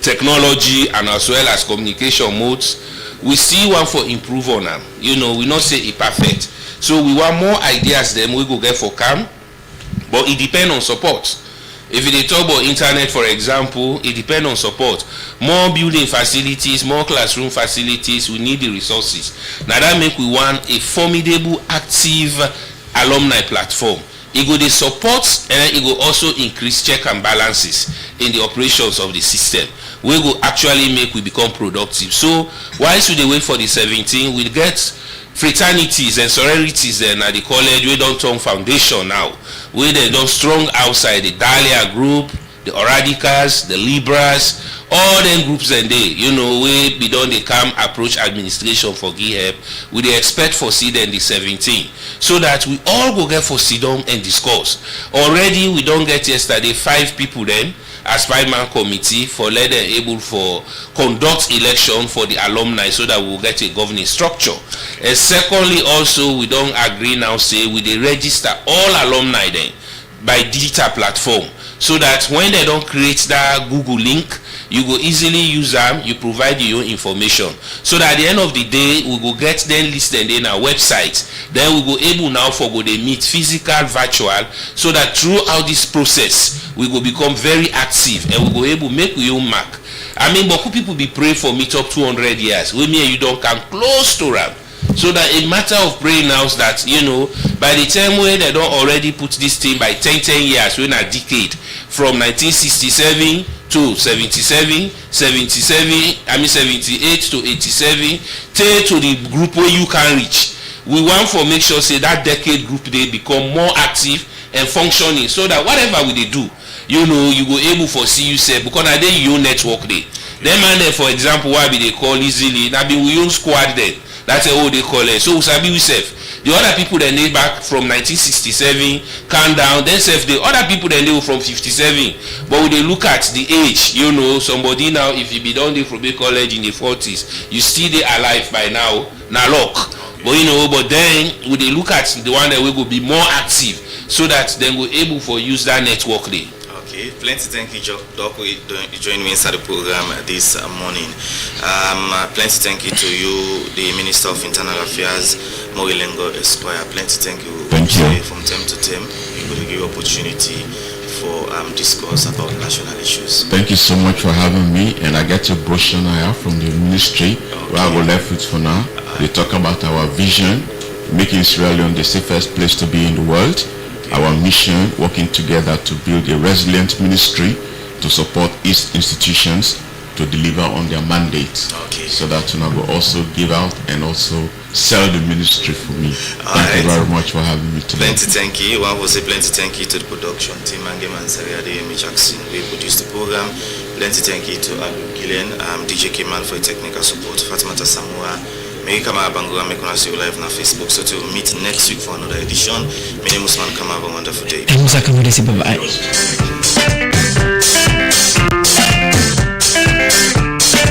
technology and as well as communication modes, we see one for improve on them. You know, we not say it perfect. So we want more ideas then we go get for CAM, but it depends on support. If they talk about internet, for example, it depends on support. More building facilities, more classroom facilities, we need the resources. Now that make we want a formidable, active alumni platform. It go the support, and it will also increase check and balances in the operations of the system. We will actually make we become productive. So why should they wait for the 17? We'll get fraternities and sororities then at the college. We don't turn foundation now. We they don't strong outside the Dahlia group, the Oradicas, the Libras, all them groups and they, you know, we be done they come approach administration for give help. We they expect for see then the 17, so that we all go get for sit down and discuss. Already we don't get yesterday 5 people then as 5-man committee for let them able for conduct election for the alumni, so that we'll get a governing structure. And secondly, also we don't agree now say we they register all alumni then by digital platform, so that when they don't create that Google link, you go easily use them, you provide your information, so that at the end of the day we go get them listed in our website. Then we go able now for go they meet physical, virtual, so that throughout this process we go become very active and we go able make we own mark. I mean, but people be pray for meet up 200 years. We mean you don't come close to them. So that a matter of praying now is that, you know, by the time where they don't already put this thing by 10 years, we're in a decade from 1967 to 77, 78 to 87, take to the group where you can reach. We want to make sure say that decade group they become more active and functioning, so that whatever we they do, you know, you go able for see you say, because I then you network day. Them and then, for example, why be they call easily, that be we own squad then. That's all they call it. So we sabi we self. The other people that they back from 1967 calm down. Then self the other people that they were from 57. But when they look at the age, you know, somebody now if you be done the from college in the 40s, you still they alive by now. Now look. But you know, but then when they look at the one that we will be more active, so that then we're able for use that network day. Okay, plenty thank you, Doc, for joining me inside the program this morning. Plenty thank you to you, the Minister of Internal Affairs, Morilengo Esquire. Plenty thank you. Thank you. From time to time, we will give you opportunity for discourse about national issues. Thank you so much for having me, and I get a brochure now from the ministry where I will left with for now. They talk about our vision, making Sierra Leone the safest place to be in the world. Our mission, working together to build a resilient ministry to support its institutions to deliver on their mandate. So that I will also give out and also sell the ministry for me. Thank you very much for having me today. Plenty thank you. One will say plenty thank you to the production team, Angem and Sariade, Amy Jackson. We produced the program. Plenty thank you to Alu Gillen, DJ Kemal for technical support, Fatimata Samoa, Mary Kamara Bangura, make us see you live on Facebook. So to meet next week for another edition. My name is Usman Kamara. Have a wonderful day. Bye-bye.